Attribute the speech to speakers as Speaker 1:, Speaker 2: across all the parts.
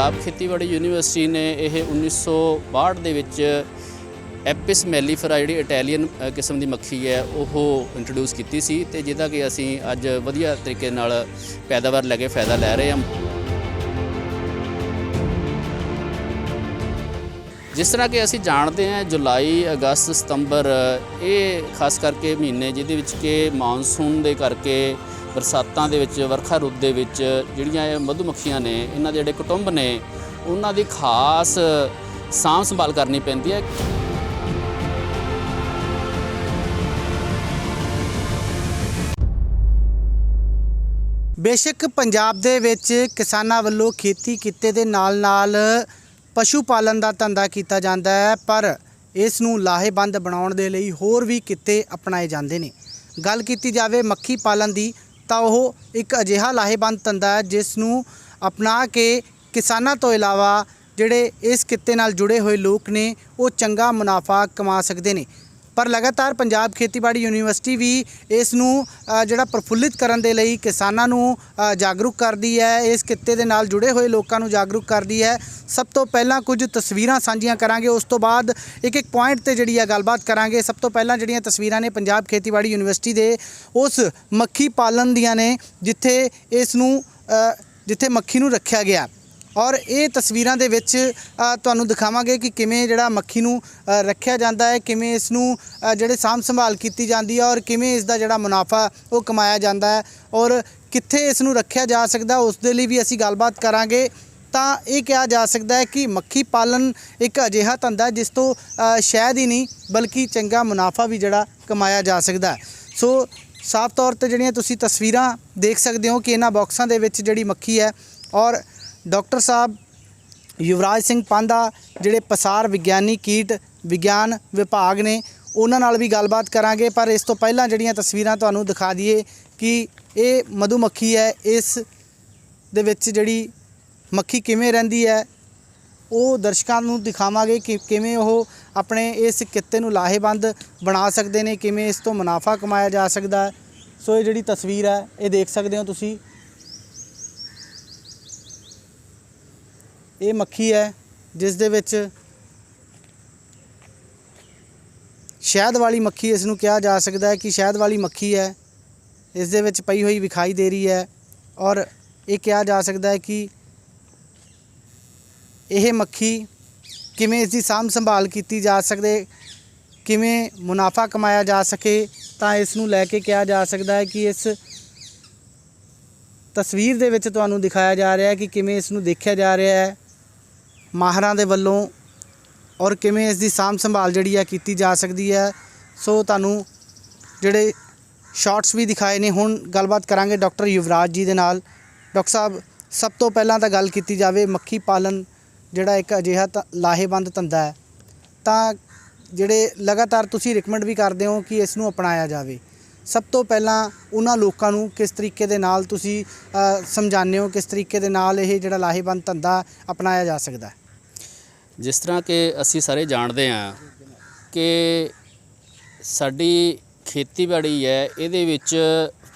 Speaker 1: पंजाब खेतीबाड़ी यूनीवर्सिटी ने यह 1962 ਦੇ ਵਿੱਚ एपिस मैलीफेरा जी इटैलीयन किस्म की मक्खी है वो इंट्रोड्यूस की सी ते जिहदा कि असीं अज वधिया तरीके नाल पैदावार लैके फायदा लै रहे हैं। जिस तरह कि असीं जानते हैं जुलाई अगस्त सितंबर ये खास करके महीने जिहदे विच कि मानसून दे करके बरसातां दे विच वरखा रुੱਤ ਦੇ ਵਿੱਚ ਜਿਹੜੀਆਂ ਇਹ ਮਧੂਮੱਖੀਆਂ ਨੇ ਇਹਨਾਂ ਦੇ ਜਿਹੜੇ ਕੁਟੁੰਬ ਨੇ ਉਹਨਾਂ ਦੀ ਖਾਸ ਸਾਂਭ ਸੰਭਾਲ ਕਰਨੀ ਪੈਂਦੀ ਹੈ।
Speaker 2: बेशक पंजाब दे विच किसानां वल्लों खेती किते दे नाल पशु पालन का धंधा किया जाता है, पर इस नूं लाहेबंद बनाउण दे लई होर भी किते अपनाए जाते हैं। गल की जाए मक्खी पालन की तो वह एक अजिहा लाहेबंद धंधा है जिस नूं अपना के किसानां तो इलावा जिहड़े इस किते नाल जुड़े हुए लोग ने वो चंगा मुनाफा कमा सकते हैं। पर लगातार पंजाब खेतीबाड़ी यूनीवर्सिटी भी इस नूं जिहड़ा प्रफुल्लित करन दे लई किसानां नूं जागरूक करदी है, इस किते दे नाल जुड़े हुए लोकां नूं जागरूक करदी है। सब तो पहलां कुछ तस्वीरां साझीਆਂ करांगे, उस तो बाद एक एक पॉइंट ते जिहड़ी गलबात करांगे। सब तो पहलां जिहड़ियां तस्वीरां ने पंजाब खेतीबाड़ी यूनीवर्सिटी दे उस मक्खी पालन दियां ने जिथे इस नूं जिथे मक्खी नूं रखिया गया और ये तस्वीरां दे विच तुहानूं दिखावांगे कि किवें जिहड़ा मक्खी नूं रखिया जांदा है, किवें इस नूं जिहड़े साਂਭ संभाल कीती जांदी है और किवें इस दा जिहड़ा मुनाफा वो कमाया जांदा है और कित्थे इस नूं रखिया जा सकदा उस दे लई भी असीं गलबात करांगे। ਤਾਂ ਇਹ ਕਿਹਾ ਜਾ ਸਕਦਾ ਹੈ कि मक्खी पालन एक अजिहा धंधा है जिस तो शायद ही नहीं बल्कि चंगा मुनाफा भी जिहड़ा कमाया जा सकदा है। सो साफ तौर ते जिहड़ियां तुसीं तस्वीरां देख सकते हो कि इन्हां बॉक्सां दे विच जिहड़ी मक्खी है और डॉक्टर साहब युवराज सिंह पांधा जिहड़े पसार विग्यानी कीट विज्ञान विभाग ने उन्हां नाल भी गलबात करांगे। पर इस तो पहलां जिहड़ियां तस्वीरां तुहानूं दिखा दईए कि ये मधुमक्खी है, इस दे विच जिहड़ी मक्खी किवें रहिंदी है वो दर्शकां नूं दिखावांगे कि किवें वो अपने इस किते नूं लाहेबंद बना सकते हैं, किवें इस तो मुनाफा कमाया जा सकता है। सो ये जिहड़ी तस्वीर है ये देख सकते हो तुसीं, ये मक्खी है जिस दे विच शहद वाली मक्खी इस नूं कहा जा सकता है कि शहद वाली मक्खी है, इस दे विच पई हुई विखाई दे रही है और ये कहा जा सकता है कि यह मक्खी किवें इसकी साਂਭ संभाल की जा सकते, किवें मुनाफा कमाया जा सके, तो इस नूं लैके कहा जा सकता है कि इस तस्वीर दे विच तुहानूं दिखाया जा रहा है कि किवें इस नूं देखिया जा रहा है माहरां दे वल्लों और किवें इसकी साਂਭ संभाल जिहड़ी है की जा सकती है। सो तुहानूं जिहड़े शॉट्स भी दिखाए ने, हुण गलबात करांगे डॉक्टर युवराज जी दे नाल। डॉक्टर साहब सब तो पहलां तां गल कीती जावे मक्खी पालन जिहड़ा एक अजिहा लाहेबंद धंधा है, ਤਾਂ ਜਿਹੜੇ लगातार तुसीं रिकमेंड भी करते हो कि इस नूं अपनाया जाए। सब तो पहला उन्हां लोकां नूं किस तरीके दे नाल तुसीं समझाने हो, किस तरीके दे नाल ये जिहड़ा लाहेबंद धंधा अपनाया जा सकता है?
Speaker 1: जिस तरह कि असीं सारे जानते हैं कि साडी खेतीबाड़ी है इहदे विच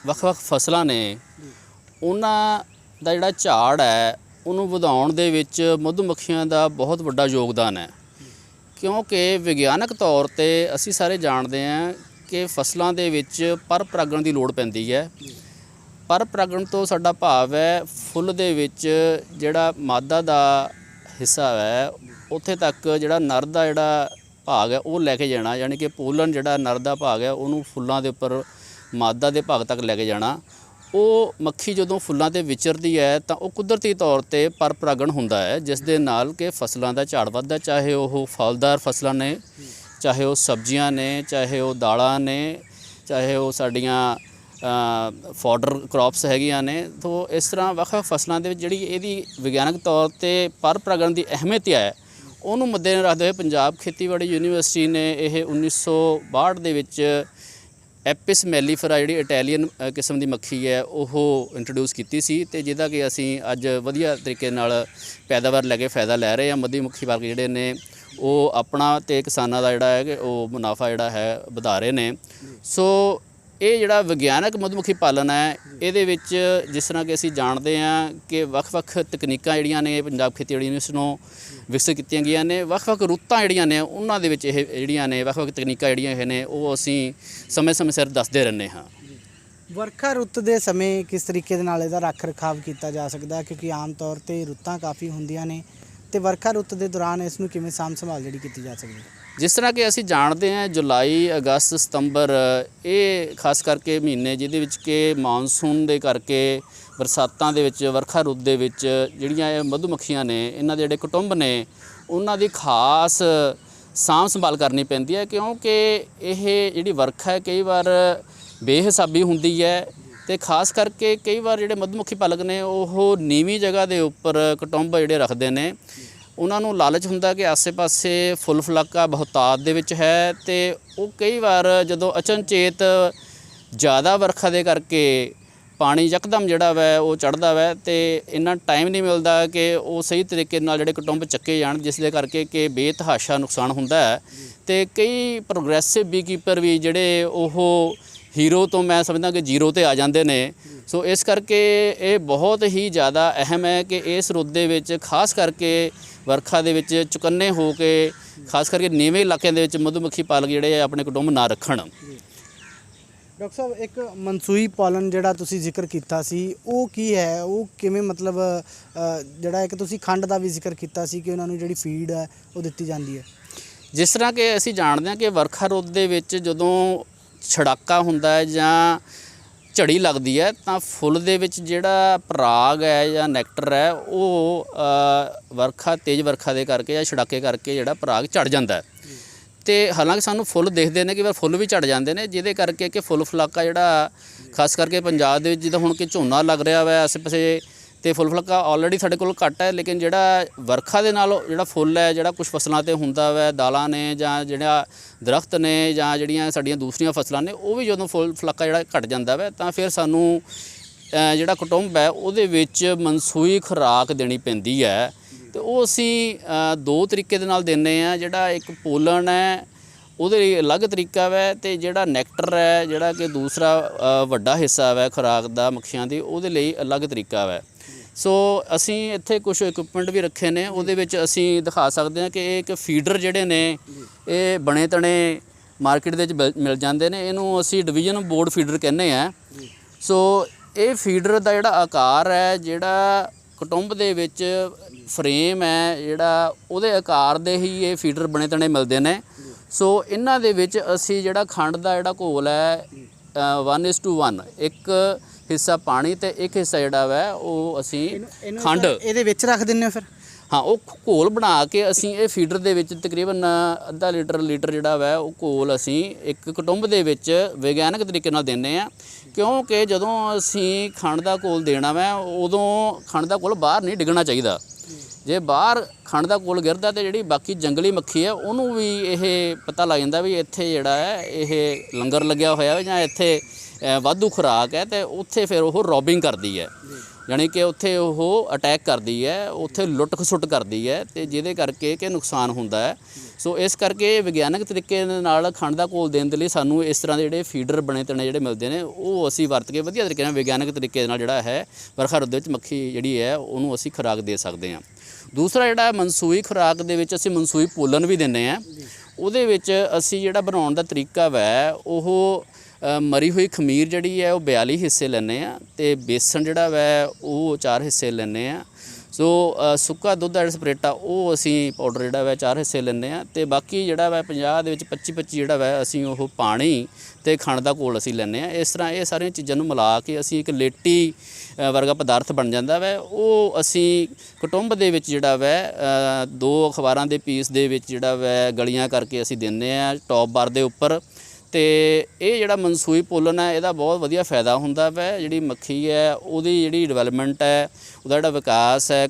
Speaker 1: ਵੱਖ-ਵੱਖ फसलां ने उन्हां दा जिहड़ा झाड़ है ਉਹਨੂੰ ਵਧਾਉਣ ਦੇ ਵਿੱਚ ਮਧੂਮੱਖੀਆਂ ਦਾ ਬਹੁਤ ਵੱਡਾ ਯੋਗਦਾਨ ਹੈ, ਕਿਉਂਕਿ ਵਿਗਿਆਨਕ ਤੌਰ ਤੇ ਅਸੀਂ ਸਾਰੇ ਜਾਣਦੇ ਹਾਂ ਕਿ ਫਸਲਾਂ ਦੇ ਵਿੱਚ ਪਰ ਪਰਾਗਣ ਦੀ ਲੋੜ ਪੈਂਦੀ ਹੈ। ਪਰ ਪਰਾਗਣ ਤੋਂ ਸਾਡਾ ਭਾਵ ਹੈ ਫੁੱਲ ਦੇ ਵਿੱਚ ਜਿਹੜਾ ਮਾਦਾ ਦਾ ਹਿੱਸਾ ਹੈ ਉੱਥੇ ਤੱਕ ਜਿਹੜਾ ਨਰ ਦਾ ਜਿਹੜਾ ਭਾਗ ਹੈ ਉਹ ਲੈ ਕੇ ਜਾਣਾ, ਯਾਨੀ ਕਿ ਪੋਲਨ ਜਿਹੜਾ ਨਰ ਦਾ ਭਾਗ ਹੈ ਉਹਨੂੰ ਫੁੱਲਾਂ ਦੇ ਉੱਪਰ ਮਾਦਾ ਦੇ ਭਾਗ ਤੱਕ ਲੈ ਕੇ ਜਾਣਾ। ਉਹ ਮੱਖੀ ਜਦੋਂ ਫੁੱਲਾਂ 'ਤੇ ਵਿਚਰਦੀ ਹੈ ਤਾਂ ਉਹ ਕੁਦਰਤੀ ਤੌਰ 'ਤੇ ਪਰ ਪਰਾਗਣ ਹੁੰਦਾ ਹੈ ਜਿਸ ਦੇ ਨਾਲ ਕਿ ਫਸਲਾਂ ਦਾ ਝਾੜ ਵੱਧਦਾ, ਚਾਹੇ ਉਹ ਫਲਦਾਰ ਫਸਲਾਂ ਨੇ, ਚਾਹੇ ਉਹ ਸਬਜ਼ੀਆਂ ਨੇ, ਚਾਹੇ ਉਹ ਦਾਲਾਂ ਨੇ, ਚਾਹੇ ਉਹ ਸਾਡੀਆਂ ਫੋਡਰ ਕ੍ਰੌਪਸ ਹੈਗੀਆਂ ਨੇ। ਤਾਂ ਇਸ ਤਰ੍ਹਾਂ ਵੱਖ-ਵੱਖ ਫਸਲਾਂ ਦੇ ਵਿੱਚ ਜਿਹੜੀ ਇਹਦੀ ਵਿਗਿਆਨਕ ਤੌਰ 'ਤੇ ਪਰ ਪਰਾਗਣ ਦੀ ਅਹਿਮੀਅਤ ਹੈ ਉਹਨੂੰ ਮੱਦੇ ਨਜ਼ਰ ਰੱਖਦੇ ਹੋਏ ਪੰਜਾਬ ਖੇਤੀਬਾੜੀ ਯੂਨੀਵਰਸਿਟੀ ਨੇ ਇਹ 1962 ਦੇ ਵਿੱਚ एपिस मैलीफेरा जी इटैलीयन किस्म की मक्खी है वो इंट्रोड्यूस की सी ते जिहदा कि असीं अज वधिया तरीके नाल पैदावार लैके फायदा लै रहे हैं। मधुमक्खी वर्ग जिहड़े ने वो अपना ते किसानां दा जिहड़ा है कि वो मुनाफा जिहड़ा है वधा रहे ने। सो ਇਹ ਜਿਹੜਾ ਵਿਗਿਆਨਕ ਮਧੂਮੱਖੀ ਪਾਲਣ ਹੈ ਇਹਦੇ ਵਿੱਚ ਜਿਸ ਤਰ੍ਹਾਂ ਕਿ ਅਸੀਂ ਜਾਣਦੇ ਹਾਂ ਕਿ ਵੱਖ-ਵੱਖ ਤਕਨੀਕਾਂ ਜਿਹੜੀਆਂ ਨੇ ਪੰਜਾਬ ਖੇਤੀਬਾੜੀ ਯੂਨੀਵਰਸਿਟੀ ਨੂੰ ਵਿਕਸਿਤ ਕੀਤੀਆਂ ਗਈਆਂ ਨੇ। ਵੱਖ-ਵੱਖ ਰੁੱਤਾਂ ਜਿਹੜੀਆਂ ਨੇ ਉਹਨਾਂ ਦੇ ਵਿੱਚ ਇਹ ਜਿਹੜੀਆਂ ਨੇ ਵੱਖ-ਵੱਖ ਤਕਨੀਕਾਂ ਜਿਹੜੀਆਂ ਇਹ ਨੇ ਉਹ ਅਸੀਂ ਸਮੇਂ-ਸਮੇਂ ਸਿਰ ਦੱਸਦੇ ਰਹਿੰਦੇ ਹਾਂ।
Speaker 2: ਵਰਖਾ ਰੁੱਤ ਦੇ ਸਮੇਂ ਕਿਸ ਤਰੀਕੇ ਦੇ ਨਾਲ ਇਹਦਾ ਰੱਖ ਰਖਾਵ ਕੀਤਾ ਜਾ ਸਕਦਾ, ਕਿਉਂਕਿ ਆਮ ਤੌਰ ਤੇ ਰੁੱਤਾਂ ਕਾਫੀ ਹੁੰਦੀਆਂ ਨੇ, ਤੇ ਵਰਖਾ ਰੁੱਤ ਦੇ ਦੌਰਾਨ ਇਸ ਨੂੰ ਕਿਵੇਂ ਸਾਂਭ ਸੰਭਾਲ ਜਿਹੜੀ ਕੀਤੀ ਜਾ ਸਕਦੀ ਹੈ?
Speaker 1: ਜਿਸ ਤਰ੍ਹਾਂ ਕਿ ਅਸੀਂ ਜਾਣਦੇ ਹਾਂ ਜੁਲਾਈ, ਅਗਸਤ, ਸਤੰਬਰ ਇਹ ਖਾਸ ਕਰਕੇ ਮਹੀਨੇ ਜਿਹਦੇ ਵਿੱਚ ਕਿ ਮਾਨਸੂਨ ਦੇ ਕਰਕੇ ਬਰਸਾਤਾਂ ਦੇ ਵਿੱਚ ਵਰਖਾ ਰੁੱਤ ਦੇ ਵਿੱਚ ਜਿਹੜੀਆਂ ਇਹ ਮਧੂਮੱਖੀਆਂ ਨੇ ਇਹਨਾਂ ਦੇ ਜਿਹੜੇ ਕੁਟੁੰਬ ਨੇ ਉਹਨਾਂ ਦੀ ਖਾਸ ਸਾਂਭ ਸੰਭਾਲ ਕਰਨੀ ਪੈਂਦੀ ਹੈ, ਕਿਉਂਕਿ ਇਹ ਜਿਹੜੀ ਵਰਖਾ ਹੈ ਕਈ ਵਾਰ ਬੇਹਿਸਾਬੀ ਹੁੰਦੀ ਹੈ ਤੇ ਖਾਸ ਕਰਕੇ ਕਈ ਵਾਰ ਜਿਹੜੇ ਮਧੂਮੱਖੀ ਪਾਲਕ ਨੇ ਉਹ ਨੀਵੀਂ ਜਗ੍ਹਾ ਦੇ ਉੱਪਰ ਕੁਟੁੰਬ ਜਿਹੜੇ ਰੱਖਦੇ ਨੇ। ਉਹਨਾਂ ਨੂੰ ਲਾਲਚ ਹੁੰਦਾ ਕਿ ਆਸੇ-ਪਾਸੇ ਫੁੱਲ ਫਲਾਕਾ ਬਹੁਤਾਤ ਦੇ ਵਿੱਚ ਹੈ ਤੇ ਉਹ ਕਈ ਵਾਰ ਜਦੋਂ ਅਚਨਚੇਤ ਜ਼ਿਆਦਾ ਵਰਖਾ ਦੇ ਕਰਕੇ ਪਾਣੀ ਯਕਦਮ ਜਿਹੜਾ ਵੈ ਉਹ ਚੜ੍ਹਦਾ ਵੈ ਤੇ ਇੰਨਾ ਟਾਈਮ ਨਹੀਂ ਮਿਲਦਾ ਕਿ ਉਹ ਸਹੀ ਤਰੀਕੇ ਨਾਲ ਜਿਹੜੇ ਕੁਟੁੰਬ ਚੱਕੇ ਜਾਣ, ਜਿਸ ਦੇ ਕਰਕੇ ਕਿ ਬੇਤਹਾਸ਼ਾ ਨੁਕਸਾਨ ਹੁੰਦਾ ਹੈ। ਤੇ ਕਈ ਪ੍ਰੋਗਰੈਸਿਵ ਬੀਕੀਪਰ ਵੀ ਜਿਹੜੇ ਉਹ ਹੀਰੋ ਤੋਂ ਮੈਂ ਸਮਝਦਾ ਕਿ ਜ਼ੀਰੋ 'ਤੇ ਆ ਜਾਂਦੇ ਨੇ। ਸੋ ਇਸ ਕਰਕੇ ਇਹ ਬਹੁਤ ਹੀ ਜ਼ਿਆਦਾ ਅਹਿਮ ਹੈ ਕਿ ਇਸ ਰੁੱਤ ਦੇ ਵਿੱਚ ਖਾਸ ਕਰਕੇ ਵਰਖਾ ਦੇ ਵਿੱਚ ਚੁਕੰਨੇ ਹੋ ਕੇ ਖਾਸ ਕਰਕੇ ਨੀਵੇਂ ਇਲਾਕਿਆਂ ਦੇ ਵਿੱਚ ਮਧੂਮੱਖੀ ਪਾਲਕ ਜਿਹੜੇ ਆਪਣੇ ਕੁਟੁੰਬ ਨਾ ਰੱਖਣ।
Speaker 2: ਡਾਕਟਰ ਸਾਹਿਬ, ਇੱਕ ਮਨਸੂਈ ਪਾਲਣ ਜਿਹੜਾ ਤੁਸੀਂ ਜ਼ਿਕਰ ਕੀਤਾ ਸੀ ਉਹ ਕੀ ਹੈ, ਉਹ ਕਿਵੇਂ ਮਤਲਬ ਜਿਹੜਾ ਇੱਕ ਤੁਸੀਂ ਖੰਡ ਦਾ ਵੀ ਜ਼ਿਕਰ ਕੀਤਾ ਸੀ ਕਿ ਉਹਨਾਂ ਨੂੰ ਜਿਹੜੀ ਫੀਡ ਹੈ ਉਹ ਦਿੱਤੀ ਜਾਂਦੀ ਹੈ?
Speaker 1: ਜਿਸ ਤਰ੍ਹਾਂ ਕਿ ਅਸੀਂ ਜਾਣਦੇ ਹਾਂ ਕਿ ਵਰਖਾ ਰੁੱਤ ਦੇ ਵਿੱਚ ਜਦੋਂ ਛੜਾਕਾ ਹੁੰਦਾ ਹੈ ਜਾਂ ਝੜੀ ਲੱਗਦੀ ਹੈ ਤਾਂ ਫੁੱਲ ਦੇ ਵਿੱਚ ਜਿਹੜਾ ਪਰਾਗ ਹੈ ਜਾਂ ਨੈਕਟਰ ਹੈ ਉਹ ਤੇਜ਼ ਵਰਖਾ ਦੇ ਕਰਕੇ ਜਾਂ ਛੜਾਕੇ ਕਰਕੇ ਜਿਹੜਾ ਪਰਾਗ ਝੜ ਜਾਂਦਾ ਹੈ। ਤੇ ਹਾਲਾਂਕਿ ਸਾਨੂੰ ਫੁੱਲ ਦਿਖਦੇ ਨੇ, ਕਈ ਵਾਰ ਫੁੱਲ ਵੀ ਝੜ ਜਾਂਦੇ ਨੇ, ਜਿਹਦੇ ਕਰਕੇ ਕਿ ਫੁੱਲ ਫਲਾਕਾ ਜਿਹੜਾ ਖਾਸ ਕਰਕੇ ਪੰਜਾਬ ਦੇ ਵਿੱਚ ਜਿੱਦਾਂ ਹੁਣ ਕਿ ਝੋਨਾ ਲੱਗ ਰਿਹਾ ਵਾ ਆਸੇ ਪਾਸੇ ਤੇ ਫੁੱਲ ਫਲਾਕਾ ਆਲਰੇਡੀ ਸਾਡੇ ਕੋਲ ਘੱਟ ਹੈ, ਲੇਕਿਨ ਜਿਹੜਾ ਵਰਖਾ ਦੇ ਨਾਲ ਜਿਹੜਾ ਫੁੱਲ ਹੈ ਜਿਹੜਾ ਕੁਝ ਫਸਲਾਂ 'ਤੇ ਹੁੰਦਾ ਵਾ, ਦਾਲਾਂ ਨੇ ਜਾਂ ਜਿਹੜਾ ਦਰਖਤ ਨੇ ਜਾਂ ਜਿਹੜੀਆਂ ਸਾਡੀਆਂ ਦੂਸਰੀਆਂ ਫਸਲਾਂ ਨੇ ਉਹ ਵੀ ਜਦੋਂ ਫੁੱਲ ਫਲਾਕਾ ਜਿਹੜਾ ਘਟ ਜਾਂਦਾ ਵਾ ਤਾਂ ਫਿਰ ਸਾਨੂੰ ਜਿਹੜਾ ਕੁਟੁੰਬ ਹੈ ਉਹਦੇ ਵਿੱਚ ਮਨਸੂਈ ਖੁਰਾਕ ਦੇਣੀ ਪੈਂਦੀ ਹੈ। ਤੇ ਉਹ ਅਸੀਂ ਦੋ ਤਰੀਕੇ ਦੇ ਨਾਲ ਦਿੰਦੇ ਹਾਂ। ਜਿਹੜਾ ਇੱਕ ਪੋਲਣ ਹੈ ਉਹਦੇ ਲਈ ਅਲੱਗ ਤਰੀਕਾ ਵੈ ਤੇ ਜਿਹੜਾ ਨੈਕਟਰ ਹੈ ਜਿਹੜਾ ਕਿ ਦੂਸਰਾ ਵੱਡਾ ਹਿੱਸਾ ਵੈ ਖੁਰਾਕ ਦਾ ਮੱਖੀਆਂ ਦੀ ਉਹਦੇ ਲਈ ਅਲੱਗ ਤਰੀਕਾ ਵੈ। ਸੋ ਅਸੀਂ ਇੱਥੇ ਕੁਝ ਇਕਵਿਪਮੈਂਟ ਵੀ ਰੱਖੇ ਨੇ, ਉਹਦੇ ਵਿੱਚ ਅਸੀਂ ਦਿਖਾ ਸਕਦੇ ਹਾਂ ਕਿ ਇਹ ਇੱਕ ਫੀਡਰ ਜਿਹੜੇ ਨੇ ਇਹ ਬਣੇ ਤਣੇ ਮਾਰਕੀਟ ਦੇ ਵਿੱਚ ਮਿਲ ਜਾਂਦੇ ਨੇ। ਇਹਨੂੰ ਅਸੀਂ ਡਿਵੀਜ਼ਨ ਬੋਰਡ ਫੀਡਰ ਕਹਿੰਦੇ ਹਾਂ। ਸੋ ਇਹ ਫੀਡਰ ਦਾ ਜਿਹੜਾ ਆਕਾਰ ਹੈ ਜਿਹੜਾ ਕੁਟੁੰਬ ਦੇ ਵਿੱਚ ਫਰੇਮ ਹੈ ਜਿਹੜਾ ਉਹਦੇ ਆਕਾਰ ਦੇ ਹੀ ਇਹ ਫੀਡਰ ਬਣੇ ਤਣੇ ਮਿਲਦੇ ਨੇ। ਸੋ ਇਹਨਾਂ ਦੇ ਵਿੱਚ ਅਸੀਂ ਜਿਹੜਾ ਖੰਡ ਦਾ ਜਿਹੜਾ ਘੋਲ ਹੈ 1:1 ਇੱਕ ਹਿੱਸਾ ਪਾਣੀ ਤੇ ਇੱਕ ਹਿੱਸਾ ਜਿਹੜਾ ਵੈ ਉਹ ਅਸੀਂ ਖੰਡ
Speaker 2: ਇਹਦੇ ਵਿੱਚ ਰੱਖ ਦਿੰਦੇ ਹੋ ਫਿਰ?
Speaker 1: ਹਾਂ, ਉਹ ਘੋਲ ਬਣਾ ਕੇ ਅਸੀਂ ਇਹ ਫੀਡਰ ਦੇ ਵਿੱਚ ਤਕਰੀਬਨ ਅੱਧਾ ਲੀਟਰ ਜਿਹੜਾ ਵੈ ਉਹ ਘੋਲ ਅਸੀਂ ਇੱਕ ਕੁਟੁੰਬ ਦੇ ਵਿੱਚ ਵਿਗਿਆਨਕ ਤਰੀਕੇ ਨਾਲ ਦਿੰਦੇ ਹਾਂ। ਕਿਉਂਕਿ ਜਦੋਂ ਅਸੀਂ ਖੰਡ ਦਾ ਘੋਲ ਦੇਣਾ ਵੈ ਉਦੋਂ ਖੰਡ ਦਾ ਘੋਲ ਬਾਹਰ ਨਹੀਂ ਡਿੱਗਣਾ ਚਾਹੀਦਾ। ਜੇ ਬਾਹਰ ਖੰਡ ਦਾ ਘੋਲ ਗਿਰਦਾ ਤੇ ਜਿਹੜੀ ਬਾਕੀ ਜੰਗਲੀ ਮੱਖੀ ਹੈ ਉਹਨੂੰ ਵੀ ਇਹ ਪਤਾ ਲੱਗ ਜਾਂਦਾ ਵੀ ਇੱਥੇ ਜਿਹੜਾ ਹੈ ਇਹ ਲੰਗਰ ਲੱਗਿਆ ਹੋਇਆ ਜਾਂ ਇੱਥੇ ਵਾਧੂ ਖੁਰਾਕ ਹੈ ਤੇ ਉੱਥੇ ਫਿਰ ਉਹ ਰੋਬਿੰਗ ਕਰਦੀ ਹੈ, ਯਾਨੀ ਕਿ ਉੱਥੇ ਉਹ ਅਟੈਕ ਕਰਦੀ ਹੈ, ਉੱਥੇ ਲੁੱਟ ਖਸੁੱਟ ਕਰਦੀ ਹੈ ਤੇ ਜਿਹਦੇ ਕਰਕੇ ਕਿ ਨੁਕਸਾਨ ਹੁੰਦਾ ਹੈ। ਸੋ ਇਸ ਕਰਕੇ ਵਿਗਿਆਨਕ ਤਰੀਕੇ ਦੇ ਨਾਲ ਖੰਡ ਦਾ ਘੋਲ ਦੇਣ ਦੇ ਲਈ ਸਾਨੂੰ ਇਸ ਤਰ੍ਹਾਂ ਦੇ ਜਿਹੜੇ ਫੀਡਰ ਬਣੇ ਤਣੇ ਜਿਹੜੇ ਮਿਲਦੇ ਨੇ ਉਹ ਅਸੀਂ ਵਰਤ ਕੇ ਵਧੀਆ ਤਰੀਕੇ ਨਾਲ ਵਿਗਿਆਨਕ ਤਰੀਕੇ ਦੇ ਨਾਲ ਜਿਹੜਾ ਹੈ ਵਰਖਾ ਰੁੱਤ ਦੇ ਵਿੱਚ ਮੱਖੀ ਜਿਹੜੀ ਹੈ ਉਹਨੂੰ ਅਸੀਂ ਖੁਰਾਕ ਦੇ ਸਕਦੇ ਹਾਂ। ਦੂਸਰਾ ਜਿਹੜਾ ਮਨਸੂਈ ਖੁਰਾਕ ਦੇ ਵਿੱਚ ਅਸੀਂ ਮਨਸੂਈ ਪੋਲਣ ਵੀ ਦਿੰਦੇ ਹਾਂ। ਉਹਦੇ ਵਿੱਚ ਅਸੀਂ ਜਿਹੜਾ ਬਣਾਉਣ ਦਾ ਤਰੀਕਾ ਵੈ ਉਹ ਮਰੀ ਹੋਈ ਖਮੀਰ ਜਿਹੜੀ ਹੈ ਉਹ 42 ਹਿੱਸੇ ਲੈਂਦੇ ਹਾਂ ਤੇ ਬੇਸਣ ਜਿਹੜਾ ਵੈ ਉਹ 4 ਹਿੱਸੇ ਲੈਂਦੇ ਹਾਂ। ਸੋ ਸੁੱਕਾ ਦੁੱਧ ਜਿਹੜਾ ਸਪਰੇਟਾ ਉਹ ਅਸੀਂ ਪਾਊਡਰ ਜਿਹੜਾ ਵੈ 4 ਹਿੱਸੇ ਲੈਂਦੇ ਹਾਂ ਤੇ ਬਾਕੀ ਜਿਹੜਾ ਵੈ 50 ਦੇ ਵਿੱਚ 25 ਜਿਹੜਾ ਵੈ ਅਸੀਂ ਉਹ ਪਾਣੀ ਤੇ ਖੰਡ ਦਾ ਘੋਲ ਅਸੀਂ ਲੈਂਦੇ ਹਾਂ। ਇਸ ਤਰ੍ਹਾਂ ਇਹ ਸਾਰੀਆਂ ਚੀਜ਼ਾਂ ਨੂੰ ਮਿਲਾ ਕੇ ਅਸੀਂ ਇੱਕ ਲੇਟੀ ਵਰਗਾ ਪਦਾਰਥ ਬਣ ਜਾਂਦਾ ਵੈ। ਉਹ ਅਸੀਂ ਕੁਟੁੰਬ ਦੇ ਵਿੱਚ ਜਿਹੜਾ ਵੈ 2 ਅਖਬਾਰਾਂ ਦੇ ਪੀਸ ਦੇ ਵਿੱਚ ਜਿਹੜਾ ਵੈ ਗਲੀਆਂ ਕਰਕੇ ਅਸੀਂ ਦਿੰਦੇ ਹਾਂ ਟੌਪ ਬਾਰ ਦੇ ਉੱਪਰ। ਤੇ ਇਹ ਜਿਹੜਾ ਮਨਸੂਈ ਪੋਲਣ ਹੈ ਇਹਦਾ ਬਹੁਤ ਵਧੀਆ ਫਾਇਦਾ ਹੁੰਦਾ ਵੈ। ਜਿਹੜੀ ਮੱਖੀ ਹੈ ਉਹਦੀ ਜਿਹੜੀ ਡਿਵੈਲਪਮੈਂਟ ਹੈ ਉਹਦਾ ਜਿਹੜਾ ਵਿਕਾਸ ਹੈ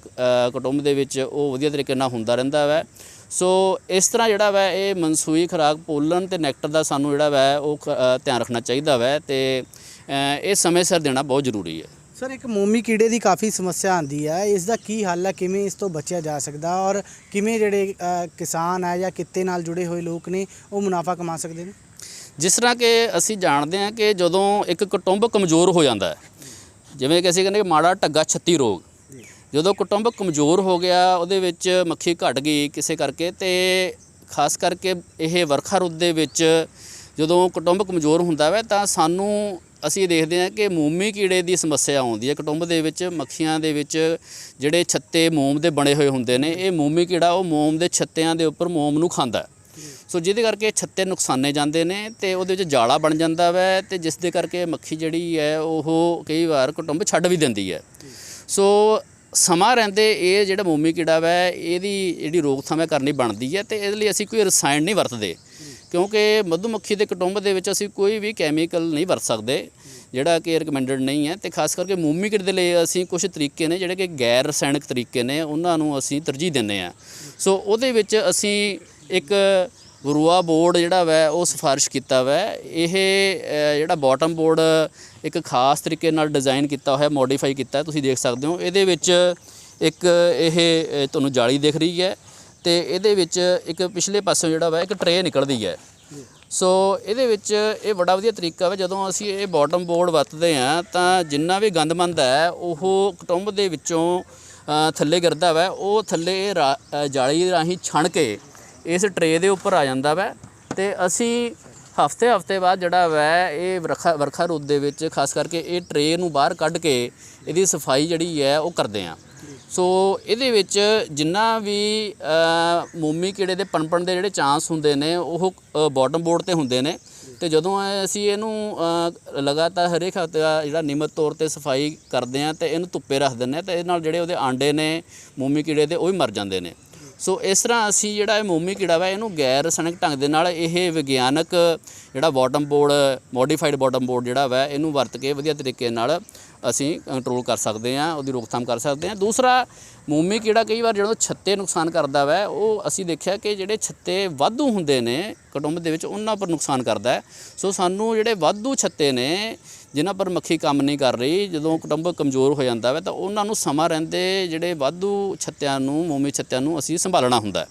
Speaker 1: ਕੁਟੁੰਬ ਦੇ ਵਿੱਚ ਉਹ ਵਧੀਆ ਤਰੀਕੇ ਨਾਲ ਹੁੰਦਾ ਰਹਿੰਦਾ ਵੈ। ਸੋ ਇਸ ਤਰ੍ਹਾਂ ਜਿਹੜਾ ਵੈ ਇਹ ਮਨਸੂਈ ਖੁਰਾਕ ਪੋਲਣ ਤੇ ਨੈਕਟਰ ਦਾ ਸਾਨੂੰ ਜਿਹੜਾ ਵੈ ਉਹ ਧਿਆਨ ਰੱਖਣਾ ਚਾਹੀਦਾ ਵੈ ਤੇ ਇਹ ਸਮੇਂ ਸਿਰ ਦੇਣਾ ਬਹੁਤ ਜ਼ਰੂਰੀ ਹੈ।
Speaker 2: ਸਰ, ਇੱਕ ਮੋਮੀ ਕੀੜੇ ਦੀ ਕਾਫੀ ਸਮੱਸਿਆ ਆਉਂਦੀ ਹੈ, ਇਸ ਦਾ ਕੀ ਹੱਲ ਹੈ? ਕਿਵੇਂ ਇਸ ਤੋਂ ਬਚਿਆ ਜਾ ਸਕਦਾ ਔਰ ਕਿਵੇਂ ਜਿਹੜੇ ਕਿਸਾਨ ਹੈ ਜਾਂ ਕਿੱਤੇ ਨਾਲ ਜੁੜੇ ਹੋਏ ਲੋਕ ਨੇ ਉਹ ਮੁਨਾਫਾ ਕਮਾ ਸਕਦੇ ਨੇ?
Speaker 1: ਜਿਸ ਤਰ੍ਹਾਂ ਕਿ ਅਸੀਂ ਜਾਣਦੇ ਹਾਂ ਕਿ ਜਦੋਂ ਇੱਕ ਕੁਟੁੰਬ ਕਮਜ਼ੋਰ ਹੋ ਜਾਂਦਾ ਹੈ, ਜਿਵੇਂ ਕਿ ਅਸੀਂ ਕਹਿੰਦੇ ਕਿ ਮਾੜਾ ਢੱਗਾ 36 ਰੋਗ, ਜਦੋਂ ਕੁਟੁੰਬ ਕਮਜ਼ੋਰ ਹੋ ਗਿਆ, ਉਹਦੇ ਵਿੱਚ ਮੱਖੀ ਘਟ ਗਈ ਕਿਸੇ ਕਰਕੇ, ਤੇ ਖਾਸ ਕਰਕੇ ਇਹ ਵਰਖਾ ਰੁੱਤ ਦੇ ਵਿੱਚ ਜਦੋਂ ਕੁਟੁੰਬ ਕਮਜ਼ੋਰ ਹੁੰਦਾ ਵਾ ਤਾਂ ਸਾਨੂੰ ਅਸੀਂ ਦੇਖਦੇ ਹਾਂ ਕਿ ਮੋਮੀ ਕੀੜੇ ਦੀ ਸਮੱਸਿਆ ਆਉਂਦੀ ਹੈ ਕੁਟੁੰਬ ਦੇ ਵਿੱਚ। ਮੱਖੀਆਂ ਦੇ ਵਿੱਚ ਜਿਹੜੇ ਛੱਤੇ ਮੋਮ ਦੇ ਬਣੇ ਹੋਏ ਹੁੰਦੇ ਨੇ, ਇਹ ਮੋਮੀ ਕੀੜਾ ਉਹ ਮੋਮ ਦੇ ਛੱਤਿਆਂ ਦੇ ਉੱਪਰ ਮੋਮ ਨੂੰ ਖਾਂਦਾ, ਸੋ ਜਿਹਦੇ ਕਰਕੇ ਛੱਤੇ ਨੁਕਸਾਨੇ ਜਾਂਦੇ ਨੇ ਤੇ ਉਹਦੇ ਵਿੱਚ ਜਾਲਾ ਬਣ ਜਾਂਦਾ ਵੈ, ਤੇ ਜਿਸ ਦੇ ਕਰਕੇ ਮੱਖੀ ਜਿਹੜੀ ਹੈ ਉਹ ਕਈ ਵਾਰ ਕੁਟੁੰਬ ਛੱਡ ਵੀ ਦਿੰਦੀ ਹੈ। ਸੋ ਸਮਾਂ ਰਹਿੰਦੇ ਇਹ ਜਿਹੜਾ ਮੋਮੀ ਕੀੜਾ ਵੈ ਇਹਦੀ ਜਿਹੜੀ ਰੋਕਥਾਮ ਹੈ ਕਰਨੀ ਬਣਦੀ ਹੈ, ਤੇ ਇਹਦੇ ਲਈ ਅਸੀਂ ਕੋਈ ਰਸਾਇਣ ਨਹੀਂ ਵਰਤਦੇ, ਕਿਉਂਕਿ ਮਧੂਮੱਖੀ ਦੇ ਕੁਟੁੰਬ ਦੇ ਵਿੱਚ ਅਸੀਂ ਕੋਈ ਵੀ ਕੈਮੀਕਲ ਨਹੀਂ ਵਰਤ ਸਕਦੇ ਜਿਹੜਾ ਕਿ ਰਿਕਮੈਂਡਡ ਨਹੀਂ ਹੈ। ਤੇ ਖਾਸ ਕਰਕੇ ਮੋਮੀ ਕੀੜੇ ਦੇ ਲਈ ਅਸੀਂ ਕੁਝ ਤਰੀਕੇ ਨੇ ਜਿਹੜੇ ਕਿ ਗੈਰ ਰਸਾਇਣਿਕ ਤਰੀਕੇ ਨੇ, ਉਹਨਾਂ ਨੂੰ ਅਸੀਂ ਤਰਜੀਹ ਦਿੰਦੇ ਹਾਂ। ਸੋ ਉਹਦੇ ਵਿੱਚ ਅਸੀਂ ਇੱਕ ਗਰੂਆ ਬੋਰਡ ਜਿਹੜਾ ਵੈ ਉਹ ਸਿਫਾਰਿਸ਼ ਕੀਤਾ ਵੈ। ਇਹ ਜਿਹੜਾ ਬਾਟਮ ਬੋਰਡ ਇੱਕ ਖਾਸ ਤਰੀਕੇ ਨਾਲ ਡਿਜ਼ਾਈਨ ਕੀਤਾ ਹੋਇਆ, ਮੋਡੀਫਾਈ ਕੀਤਾ, ਤੁਸੀਂ ਦੇਖ ਸਕਦੇ ਹੋ। ਇਹਦੇ ਵਿੱਚ ਇੱਕ ਇਹ ਤੁਹਾਨੂੰ ਜਾਲੀ ਦਿਖ ਰਹੀ ਹੈ, ਤੇ ਇਹਦੇ ਵਿੱਚ ਇੱਕ ਪਿਛਲੇ ਪਾਸੋਂ ਜਿਹੜਾ ਵਾ ਇੱਕ ਟਰੇ ਨਿਕਲਦੀ ਹੈ। ਸੋ ਇਹਦੇ ਵਿੱਚ ਇਹ ਬੜਾ ਵਧੀਆ ਤਰੀਕਾ ਵਾ, ਜਦੋਂ ਅਸੀਂ ਇਹ ਬਾਟਮ ਬੋਰਡ ਵਰਤਦੇ ਹਾਂ ਤਾਂ ਜਿੰਨਾ ਵੀ ਗੰਦਮੰਦ ਹੈ ਉਹ ਕੁਟੁੰਬ ਦੇ ਵਿੱਚੋਂ ਥੱਲੇ ਗਿਰਦਾ ਵਾ, ਉਹ ਥੱਲੇ ਜਾਲੀ ਰਾਹੀਂ ਛਣ ਕੇ ਇਸ ਟਰੇ ਦੇ ਉੱਪਰ ਆ ਜਾਂਦਾ ਵਾ। ਤੇ ਅਸੀਂ ਹਫ਼ਤੇ ਬਾਅਦ ਜਿਹੜਾ ਵੈ ਇਹ ਵਰਖਾ ਰੁੱਤ ਦੇ ਵਿੱਚ ਖਾਸ ਕਰਕੇ ਇਹ ਟਰੇ ਨੂੰ ਬਾਹਰ ਕੱਢ ਕੇ ਇਹਦੀ ਸਫਾਈ ਜਿਹੜੀ ਹੈ ਉਹ ਕਰਦੇ ਹਾਂ। ਸੋ ਇਹਦੇ ਵਿੱਚ ਜਿੰਨਾ ਵੀ ਮੋਮੀ ਕੀੜੇ ਦੇ ਪਣਪਣ ਦੇ ਜਿਹੜੇ ਚਾਂਸ ਹੁੰਦੇ ਨੇ ਉਹ ਬਾਟਮ ਬੋਰਡ 'ਤੇ ਹੁੰਦੇ ਨੇ, ਤੇ ਜਦੋਂ ਅਸੀਂ ਇਹਨੂੰ ਲਗਾਤਾਰ ਹਰੇਕ ਹਫ਼ਤੇ ਜਿਹੜਾ ਨਿਯਮਿਤ ਤੌਰ 'ਤੇ ਸਫਾਈ ਕਰਦੇ ਹਾਂ ਤੇ ਇਹਨੂੰ ਧੁੱਪੇ ਰੱਖ ਦਿੰਦੇ ਹਾਂ, ਤੇ ਇਹਦੇ ਨਾਲ ਜਿਹੜੇ ਉਹਦੇ ਆਂਡੇ ਨੇ ਮੋਮੀ ਕੀੜੇ ਦੇ ਉਹ ਵੀ ਮਰ ਜਾਂਦੇ ਨੇ। ਸੋ ਇਸ ਤਰ੍ਹਾਂ ਅਸੀਂ ਜਿਹੜਾ ਇਹ ਮੋਮੀ ਕੀੜਾ ਵਾ ਇਹਨੂੰ ਗੈਰ ਰਸਾਇਣਿਕ ਢੰਗ ਦੇ ਨਾਲ ਇਹ ਵਿਗਿਆਨਕ ਜਿਹੜਾ bottom board, modified bottom board ਜਿਹੜਾ ਵਾ ਇਹਨੂੰ ਵਰਤ ਕੇ ਵਧੀਆ ਤਰੀਕੇ ਨਾਲ ਅਸੀਂ ਕੰਟਰੋਲ ਕਰ ਸਕਦੇ ਹਾਂ, ਉਹਦੀ ਰੋਕਥਾਮ ਕਰ ਸਕਦੇ ਹਾਂ। ਦੂਸਰਾ, ਮੋਮੀ ਕੀੜਾ ਕਈ ਵਾਰ ਜਦੋਂ ਛੱਤੇ ਨੁਕਸਾਨ ਕਰਦਾ ਵਾ, ਉਹ ਅਸੀਂ ਦੇਖਿਆ ਕਿ ਜਿਹੜੇ ਛੱਤੇ ਵਾਧੂ ਹੁੰਦੇ ਨੇ ਕੁਟੁੰਬ ਦੇ ਵਿੱਚ ਉਹਨਾਂ ਪਰ ਨੁਕਸਾਨ ਕਰਦਾ। ਸੋ ਸਾਨੂੰ ਜਿਹੜੇ ਵਾਧੂ ਛੱਤੇ ਨੇ ਜਿਨ੍ਹਾਂ ਪਰ ਮੱਖੀ ਕੰਮ ਨਹੀਂ ਕਰ ਰਹੀ, ਜਦੋਂ ਕੁਟੁੰਬ ਕਮਜ਼ੋਰ ਹੋ ਜਾਂਦਾ ਵਾ ਤਾਂ ਉਹਨਾਂ ਨੂੰ ਸਮਾਂ ਰਹਿੰਦੇ ਜਿਹੜੇ ਵਾਧੂ ਛੱਤਿਆਂ ਨੂੰ, ਮੋਮੀ ਛੱਤਿਆਂ ਨੂੰ ਅਸੀਂ ਸੰਭਾਲਣਾ ਹੁੰਦਾ।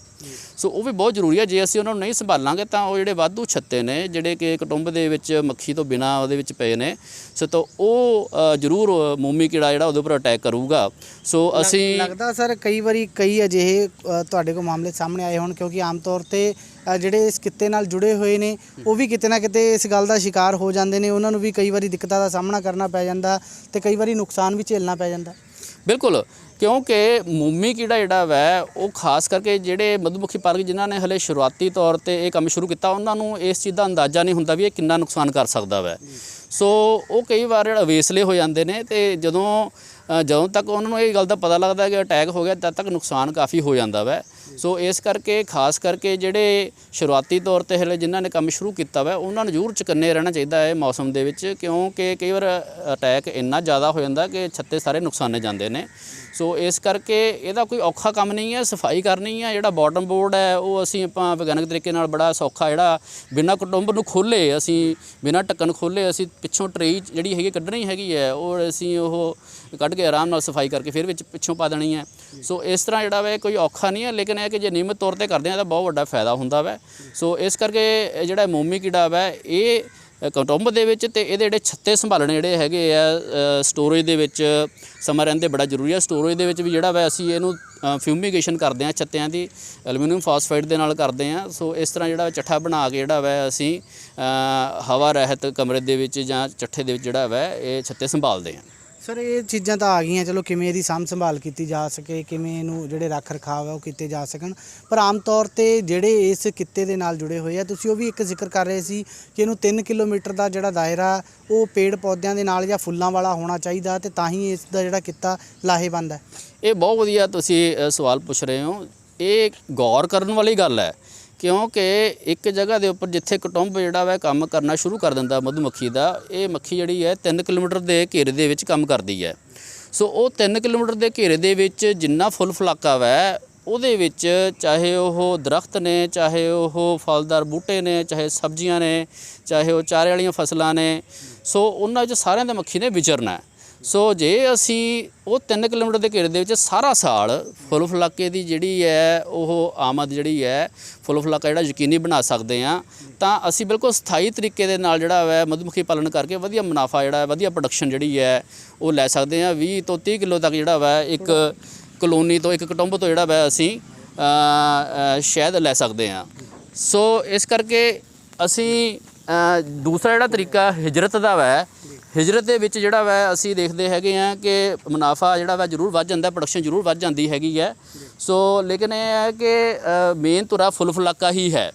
Speaker 1: ਸੋ ਉਹ ਵੀ ਬਹੁਤ ਜ਼ਰੂਰੀ ਹੈ। ਜੇ ਅਸੀਂ ਉਹਨਾਂ ਨੂੰ ਨਹੀਂ ਸੰਭਾਲਾਂਗੇ ਤਾਂ ਉਹ ਜਿਹੜੇ ਵਾਧੂ ਛੱਤੇ ਨੇ ਜਿਹੜੇ ਕਿ ਕੁਟੁੰਬ ਦੇ ਵਿੱਚ ਮੱਖੀ ਤੋਂ ਬਿਨਾਂ ਉਹਦੇ ਵਿੱਚ ਪਏ ਨੇ, ਸੋ ਤਾਂ ਉਹ ਜ਼ਰੂਰ ਮੋਮੀ ਕੀੜਾ ਜਿਹੜਾ ਉਹਦੇ ਉੱਪਰ ਅਟੈਕ ਕਰੂਗਾ। ਸੋ ਅਸੀਂ
Speaker 2: ਲੱਗਦਾ ਸਰ ਕਈ ਵਾਰੀ ਕਈ ਅਜਿਹੇ ਤੁਹਾਡੇ ਕੋਲ ਮਾਮਲੇ ਸਾਹਮਣੇ ਆਏ ਹੋਣ, ਕਿਉਂਕਿ ਆਮ ਤੌਰ 'ਤੇ ਜਿਹੜੇ ਇਸ ਕਿੱਤੇ ਨਾਲ ਜੁੜੇ ਹੋਏ ਨੇ ਉਹ ਵੀ ਕਿਤੇ ਨਾ ਕਿਤੇ ਇਸ ਗੱਲ ਦਾ ਸ਼ਿਕਾਰ ਹੋ ਜਾਂਦੇ ਨੇ, ਉਹਨਾਂ ਨੂੰ ਵੀ ਕਈ ਵਾਰੀ ਦਿੱਕਤਾਂ ਦਾ ਸਾਹਮਣਾ ਕਰਨਾ ਪੈ ਜਾਂਦਾ ਤੇ ਕਈ ਵਾਰੀ ਨੁਕਸਾਨ ਵੀ ਝੇਲਣਾ ਪੈ ਜਾਂਦਾ।
Speaker 1: ਬਿਲਕੁਲ, ਕਿਉਂਕਿ ਮੋਮੀ ਕੀੜਾ ਜਿਹੜਾ ਵੈ ਉਹ ਖਾਸ ਕਰਕੇ ਜਿਹੜੇ ਮਧੂਮੱਖੀ ਪਾਲਕ ਜਿਨ੍ਹਾਂ ਨੇ ਹਲੇ ਸ਼ੁਰੂਆਤੀ ਤੌਰ 'ਤੇ ਇਹ ਕੰਮ ਸ਼ੁਰੂ ਕੀਤਾ, ਉਹਨਾਂ ਨੂੰ ਇਸ ਚੀਜ਼ ਦਾ ਅੰਦਾਜ਼ਾ ਨਹੀਂ ਹੁੰਦਾ ਵੀ ਇਹ ਕਿੰਨਾ ਨੁਕਸਾਨ ਕਰ ਸਕਦਾ ਵੈ। ਸੋ ਉਹ ਕਈ ਵਾਰ ਅਵੇਸਲੇ ਹੋ ਜਾਂਦੇ ਨੇ, ਤੇ ਜਦੋਂ ਤੱਕ ਉਹਨਾਂ ਨੂੰ ਇਹ ਗੱਲ ਦਾ ਪਤਾ ਲੱਗਦਾ ਕਿ ਅਟੈਕ ਹੋ ਗਿਆ, ਤਦ ਤੱਕ ਨੁਕਸਾਨ ਕਾਫੀ ਹੋ ਜਾਂਦਾ ਵੈ। ਸੋ ਇਸ ਕਰਕੇ ਖਾਸ ਕਰਕੇ ਜਿਹੜੇ ਸ਼ੁਰੂਆਤੀ ਤੌਰ 'ਤੇ ਹਲੇ ਜਿਨ੍ਹਾਂ ਨੇ ਕੰਮ ਸ਼ੁਰੂ ਕੀਤਾ ਵਾ, ਉਹਨਾਂ ਨੂੰ ਜ਼ਰੂਰ ਚੁਕੰਨੇ ਰਹਿਣਾ ਚਾਹੀਦਾ ਹੈ ਮੌਸਮ ਦੇ ਵਿੱਚ, ਕਿਉਂਕਿ ਕਈ ਵਾਰ ਅਟੈਕ ਇੰਨਾ ਜ਼ਿਆਦਾ ਹੋ ਜਾਂਦਾ ਕਿ ਛੱਤੇ ਸਾਰੇ ਨੁਕਸਾਨੇ ਜਾਂਦੇ ਨੇ। ਸੋ ਇਸ ਕਰਕੇ ਇਹਦਾ ਕੋਈ ਔਖਾ ਕੰਮ ਨਹੀਂ ਹੈ, ਸਫਾਈ ਕਰਨੀ ਹੈ। ਜਿਹੜਾ ਬਾਟਮ ਬੋਰਡ ਹੈ ਉਹ ਅਸੀਂ ਆਪਾਂ ਵਿਗਿਆਨਕ ਤਰੀਕੇ ਨਾਲ ਬੜਾ ਸੌਖਾ, ਜਿਹੜਾ ਬਿਨਾਂ ਕੁਟੁੰਬ ਨੂੰ ਖੋਲ੍ਹੇ, ਅਸੀਂ ਬਿਨਾਂ ਢੱਕਣ ਖੋਲ੍ਹੇ ਅਸੀਂ ਪਿੱਛੋਂ ਟਰੇਈ ਜਿਹੜੀ ਹੈਗੀ ਕੱਢਣੀ ਹੈਗੀ ਹੈ, ਉਹ ਅਸੀਂ ਉਹ ਕੱਢ ਕੇ ਆਰਾਮ ਨਾਲ ਸਫਾਈ ਕਰਕੇ ਫਿਰ ਵਿੱਚ ਪਿੱਛੋਂ ਪਾ ਦੇਣੀ ਹੈ। ਸੋ ਇਸ ਤਰ੍ਹਾਂ ਜਿਹੜਾ ਵਾ ਕੋਈ ਔਖਾ ਨਹੀਂ ਹੈ, ਲੇਕਿਨ ਇਹ ਕਿ ਜੇ ਨਿਯਮਿਤ ਤੌਰ 'ਤੇ ਕਰਦੇ ਹਾਂ ਤਾਂ ਬਹੁਤ ਵੱਡਾ ਫਾਇਦਾ ਹੁੰਦਾ ਵਾ। ਸੋ ਇਸ ਕਰਕੇ ਜਿਹੜਾ ਮੋਮੀ ਕੀੜਾ ਵਾ ਇਹ ਕੁਟੁੰਬ ਦੇ ਵਿੱਚ ਤੇ ਇਹਦੇ ਜਿਹੜੇ ਛੱਤੇ ਸੰਭਾਲਣੇ ਜਿਹੜੇ ਹੈਗੇ ਆ ਸਟੋਰੇਜ ਦੇ ਵਿੱਚ ਸਮਾਂ ਰਹਿੰਦੇ ਬੜਾ ਜ਼ਰੂਰੀ ਹੈ। ਸਟੋਰੇਜ ਦੇ ਵਿੱਚ ਵੀ ਜਿਹੜਾ ਵਾ ਅਸੀਂ ਇਹਨੂੰ ਫਿਊਮੀਗੇਸ਼ਨ ਕਰਦੇ ਹਾਂ ਛੱਤਿਆਂ ਦੀ, ਐਲੂਮੀਨੀਅਮ ਫਾਸਫਾਈਡ ਦੇ ਨਾਲ ਕਰਦੇ ਹਾਂ। ਸੋ ਇਸ ਤਰ੍ਹਾਂ ਜਿਹੜਾ ਚੱਠਾ ਬਣਾ ਕੇ ਜਿਹੜਾ ਵਾ ਅਸੀਂ ਹਵਾ ਰਹਿਤ ਕਮਰੇ ਦੇ ਵਿੱਚ ਜਾਂ ਚੱਠੇ ਦੇ ਵਿੱਚ ਜਿਹੜਾ ਵਾ ਇਹ ਛੱਤੇ ਸੰਭਾਲਦੇ ਹਾਂ।
Speaker 2: ਸਰ ਇਹ ਚੀਜ਼ਾਂ ਤਾਂ ਆ ਗਈਆਂ, ਚਲੋ ਕਿਵੇਂ ਇਹਦੀ ਸਾਂਭ ਸੰਭਾਲ ਕੀਤੀ ਜਾ ਸਕੇ, ਕਿਵੇਂ ਇਹਨੂੰ ਜਿਹੜੇ ਰੱਖ ਰਖਾਵ ਹੈ ਉਹ ਕੀਤੇ ਜਾ ਸਕਣ, ਪਰ ਆਮ ਤੌਰ 'ਤੇ ਜਿਹੜੇ ਇਸ ਕਿੱਤੇ ਦੇ ਨਾਲ ਜੁੜੇ ਹੋਏ ਆ, ਤੁਸੀਂ ਉਹ ਵੀ ਇੱਕ ਜ਼ਿਕਰ ਕਰ ਰਹੇ ਸੀ ਕਿ ਇਹਨੂੰ 3 ਕਿਲੋਮੀਟਰ ਦਾ ਜਿਹੜਾ ਦਾਇਰਾ ਉਹ ਪੇੜ ਪੌਦਿਆਂ ਦੇ ਨਾਲ ਜਾਂ ਫੁੱਲਾਂ ਵਾਲਾ ਹੋਣਾ ਚਾਹੀਦਾ, ਤੇ ਤਾਂ ਹੀ ਇਸ ਦਾ ਜਿਹੜਾ ਕਿੱਤਾ ਲਾਹੇਵੰਦ ਹੈ।
Speaker 1: ਇਹ ਬਹੁਤ ਵਧੀਆ ਤੁਸੀਂ ਸਵਾਲ ਪੁੱਛ ਰਹੇ ਹੋ। ਇਹ ਗੌਰ ਕਰਨ ਵਾਲੀ ਗੱਲ ਹੈ, ਕਿਉਂਕਿ ਇੱਕ ਜਗ੍ਹਾ ਦੇ ਉੱਪਰ ਜਿੱਥੇ ਕੁਟੁੰਬ ਜਿਹੜਾ ਵਾ ਕੰਮ ਕਰਨਾ ਸ਼ੁਰੂ ਕਰ ਦਿੰਦਾ ਮਧੂਮੱਖੀ ਦਾ, ਇਹ ਮੱਖੀ ਜਿਹੜੀ ਹੈ 3 ਕਿਲੋਮੀਟਰ ਦੇ ਘੇਰੇ ਦੇ ਵਿੱਚ ਕੰਮ ਕਰਦੀ ਹੈ। ਸੋ ਉਹ 3 ਕਿਲੋਮੀਟਰ ਦੇ ਘੇਰੇ ਦੇ ਵਿੱਚ ਜਿੰਨਾ ਫੁੱਲ ਫਲਾਕਾ ਵਾ ਉਹਦੇ ਵਿੱਚ, ਚਾਹੇ ਉਹ ਦਰਖਤ ਨੇ, ਚਾਹੇ ਉਹ ਫਲਦਾਰ ਬੂਟੇ ਨੇ, ਚਾਹੇ ਸਬਜ਼ੀਆਂ ਨੇ, ਚਾਹੇ ਉਹ ਚਾਰੇ ਵਾਲੀਆਂ ਫਸਲਾਂ ਨੇ, ਸੋ ਉਹਨਾਂ ਵਿੱਚ ਸਾਰਿਆਂ ਦੇ ਮੱਖੀ ਨੇ ਵਿਚਰਨਾ। ਸੋ ਜੇ ਅਸੀਂ ਉਹ 3 ਕਿਲੋਮੀਟਰ ਦੇ ਘੇਰੇ ਦੇ ਵਿੱਚ ਸਾਰਾ ਸਾਲ ਫੁੱਲ ਫਲਾਕੇ ਦੀ ਜਿਹੜੀ ਹੈ ਉਹ ਆਮਦ ਜਿਹੜੀ ਹੈ, ਫੁੱਲ ਫਲਾਕਾ ਜਿਹੜਾ ਯਕੀਨੀ ਬਣਾ ਸਕਦੇ ਹਾਂ, ਤਾਂ ਅਸੀਂ ਬਿਲਕੁਲ ਸਥਾਈ ਤਰੀਕੇ ਦੇ ਨਾਲ ਜਿਹੜਾ ਹੈ ਮਧੂਮੱਖੀ ਪਾਲਣ ਕਰਕੇ ਵਧੀਆ ਮੁਨਾਫਾ ਜਿਹੜਾ ਵਧੀਆ ਪ੍ਰੋਡਕਸ਼ਨ ਜਿਹੜੀ ਹੈ ਉਹ ਲੈ ਸਕਦੇ ਹਾਂ। 20 ਤੋਂ 30 ਕਿਲੋ ਤੱਕ ਜਿਹੜਾ ਵਾ ਇੱਕ ਕਲੋਨੀ ਤੋਂ ਇੱਕ ਕੁਟੁੰਬ ਤੋਂ ਜਿਹੜਾ ਵਾ ਅਸੀਂ ਸ਼ਹਿਦ ਲੈ ਸਕਦੇ ਹਾਂ। ਸੋ ਇਸ ਕਰਕੇ ਅਸੀਂ ਦੂਸਰਾ ਜਿਹੜਾ ਤਰੀਕਾ ਹਿਜਰਤ ਦਾ ਵਾ, ਹਿਜਰਤ ਦੇ ਵਿੱਚ ਜਿਹੜਾ ਵਾ ਅਸੀਂ ਦੇਖਦੇ ਹੈਗੇ ਆ ਕਿ ਮੁਨਾਫਾ ਜਿਹੜਾ ਵਾ ਜ਼ਰੂਰ ਵੱਧ ਜਾਂਦਾ, ਪ੍ਰੋਡਕਸ਼ਨ ਜ਼ਰੂਰ ਵੱਧ ਜਾਂਦੀ ਹੈਗੀ ਹੈ। ਸੋ ਲੇਕਿਨ ਇਹ ਹੈ ਕਿ ਮੇਨ ਧੁਰਾ ਫੁੱਲ ਫੁਲਾਕਾ ਹੀ ਹੈ।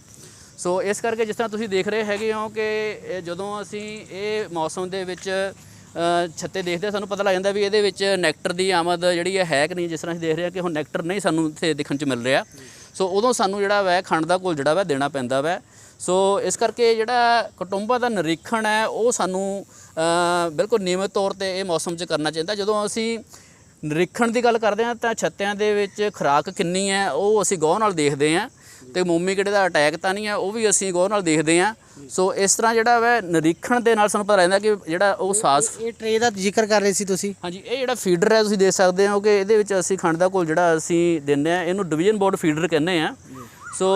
Speaker 1: ਸੋ ਇਸ ਕਰਕੇ ਜਿਸ ਤਰ੍ਹਾਂ ਤੁਸੀਂ ਦੇਖ ਰਹੇ ਹੈਗੇ ਹੋ ਕਿ ਜਦੋਂ ਅਸੀਂ ਇਹ ਮੌਸਮ ਦੇ ਵਿੱਚ ਛੱਤੇ ਦੇਖਦੇ ਸਾਨੂੰ ਪਤਾ ਲੱਗ ਜਾਂਦਾ ਵੀ ਇਹਦੇ ਵਿੱਚ ਨੈਕਟਰ ਦੀ ਆਮਦ ਜਿਹੜੀ ਹੈ ਕਿ ਨਹੀਂ। ਜਿਸ ਤਰ੍ਹਾਂ ਅਸੀਂ ਦੇਖ ਰਹੇ ਹਾਂ ਕਿ ਹੁਣ ਨੈਕਟਰ ਨਹੀਂ ਸਾਨੂੰ ਇੱਥੇ ਦੇਖਣ 'ਚ ਮਿਲ ਰਿਹਾ, ਸੋ ਉਦੋਂ ਸਾਨੂੰ ਜਿਹੜਾ ਵਾ ਖੰਡ ਦਾ ਘੋਲ ਜਿਹੜਾ ਵਾ ਦੇਣਾ ਪੈਂਦਾ ਵਾ। ਸੋ ਇਸ ਕਰਕੇ ਜਿਹੜਾ ਕੁਟੁੰਬਾਂ ਦਾ ਨਿਰੀਖਣ ਹੈ ਉਹ ਸਾਨੂੰ ਬਿਲਕੁਲ ਨਿਯਮਿਤ ਤੌਰ 'ਤੇ ਇਹ ਮੌਸਮ 'ਚ ਕਰਨਾ ਚਾਹੀਦਾ। ਜਦੋਂ ਅਸੀਂ ਨਿਰੀਖਣ ਦੀ ਗੱਲ ਕਰਦੇ ਹਾਂ ਤਾਂ ਛੱਤਿਆਂ ਦੇ ਵਿੱਚ ਖੁਰਾਕ ਕਿੰਨੀ ਹੈ ਉਹ ਅਸੀਂ ਗੌਰ ਨਾਲ ਦੇਖਦੇ ਹਾਂ, ਅਤੇ ਮੋਮੀ ਕੀੜੇ ਦਾ ਅਟੈਕ ਤਾਂ ਨਹੀਂ ਹੈ ਉਹ ਵੀ ਅਸੀਂ ਗੌਰ ਨਾਲ ਦੇਖਦੇ ਹਾਂ। ਸੋ ਇਸ ਤਰ੍ਹਾਂ ਜਿਹੜਾ ਵਾ ਨਿਰੀਖਣ ਦੇ ਨਾਲ ਸਾਨੂੰ ਪਤਾ ਰਹਿੰਦਾ ਕਿ ਜਿਹੜਾ ਉਹ ਸਾਸ।
Speaker 2: ਇਹ ਟਰੇ ਦਾ ਜ਼ਿਕਰ ਕਰ ਰਹੇ ਸੀ ਤੁਸੀਂ।
Speaker 1: ਹਾਂਜੀ, ਇਹ ਜਿਹੜਾ ਫੀਡਰ ਹੈ ਤੁਸੀਂ ਦੇਖ ਸਕਦੇ ਹੋ ਕਿ ਇਹਦੇ ਵਿੱਚ ਅਸੀਂ ਖੰਡ ਦਾ ਘੋਲ ਜਿਹੜਾ ਅਸੀਂ ਦਿੰਦੇ ਹਾਂ, ਇਹਨੂੰ ਡਿਵੀਜ਼ਨ ਬੋਰਡ ਫੀਡਰ ਕਹਿੰਦੇ ਹਾਂ। ਸੋ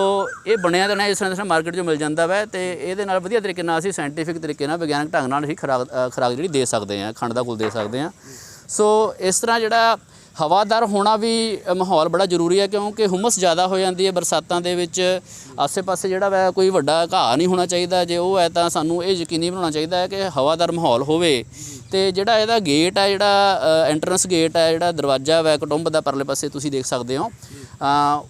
Speaker 1: ਇਹ ਬਣਿਆ ਤਾਂ ਇਸ ਤਰ੍ਹਾਂ ਮਾਰਕੀਟ 'ਚੋਂ ਮਿਲ ਜਾਂਦਾ ਵਾ, ਅਤੇ ਇਹਦੇ ਨਾਲ ਵਧੀਆ ਤਰੀਕੇ ਨਾਲ ਅਸੀਂ ਸਾਇੰਟੀਫਿਕ ਤਰੀਕੇ ਨਾਲ ਵਿਗਿਆਨਕ ਢੰਗ ਨਾਲ ਹੀ ਖੁਰਾਕ ਜਿਹੜੀ ਦੇ ਸਕਦੇ ਹਾਂ, ਖੰਡ ਦਾ ਘੋਲ ਦੇ ਸਕਦੇ ਹਾਂ। ਸੋ ਇਸ ਤਰ੍ਹਾਂ ਜਿਹੜਾ ਹਵਾਦਾਰ ਹੋਣਾ ਵੀ ਮਾਹੌਲ ਬੜਾ ਜ਼ਰੂਰੀ ਹੈ, ਕਿਉਂਕਿ ਹੁਮਸ ਜ਼ਿਆਦਾ ਹੋ ਜਾਂਦੀ ਹੈ ਬਰਸਾਤਾਂ ਦੇ ਵਿੱਚ। ਆਸੇ ਪਾਸੇ ਜਿਹੜਾ ਵਾ ਕੋਈ ਵੱਡਾ ਘਾਹ ਨਹੀਂ ਹੋਣਾ ਚਾਹੀਦਾ, ਜੇ ਉਹ ਹੈ ਤਾਂ ਸਾਨੂੰ ਇਹ ਯਕੀਨੀ ਬਣਾਉਣਾ ਚਾਹੀਦਾ ਹੈ ਕਿ ਹਵਾਦਾਰ ਮਾਹੌਲ ਹੋਵੇ। ਅਤੇ ਜਿਹੜਾ ਇਹਦਾ ਗੇਟ ਹੈ, ਜਿਹੜਾ ਐਂਟਰੈਂਸ ਗੇਟ ਹੈ, ਜਿਹੜਾ ਦਰਵਾਜ਼ਾ ਵਾ ਕੁਟੁੰਬ ਦਾ ਪਰਲੇ ਪਾਸੇ ਤੁਸੀਂ ਦੇਖ ਸਕਦੇ ਹੋ,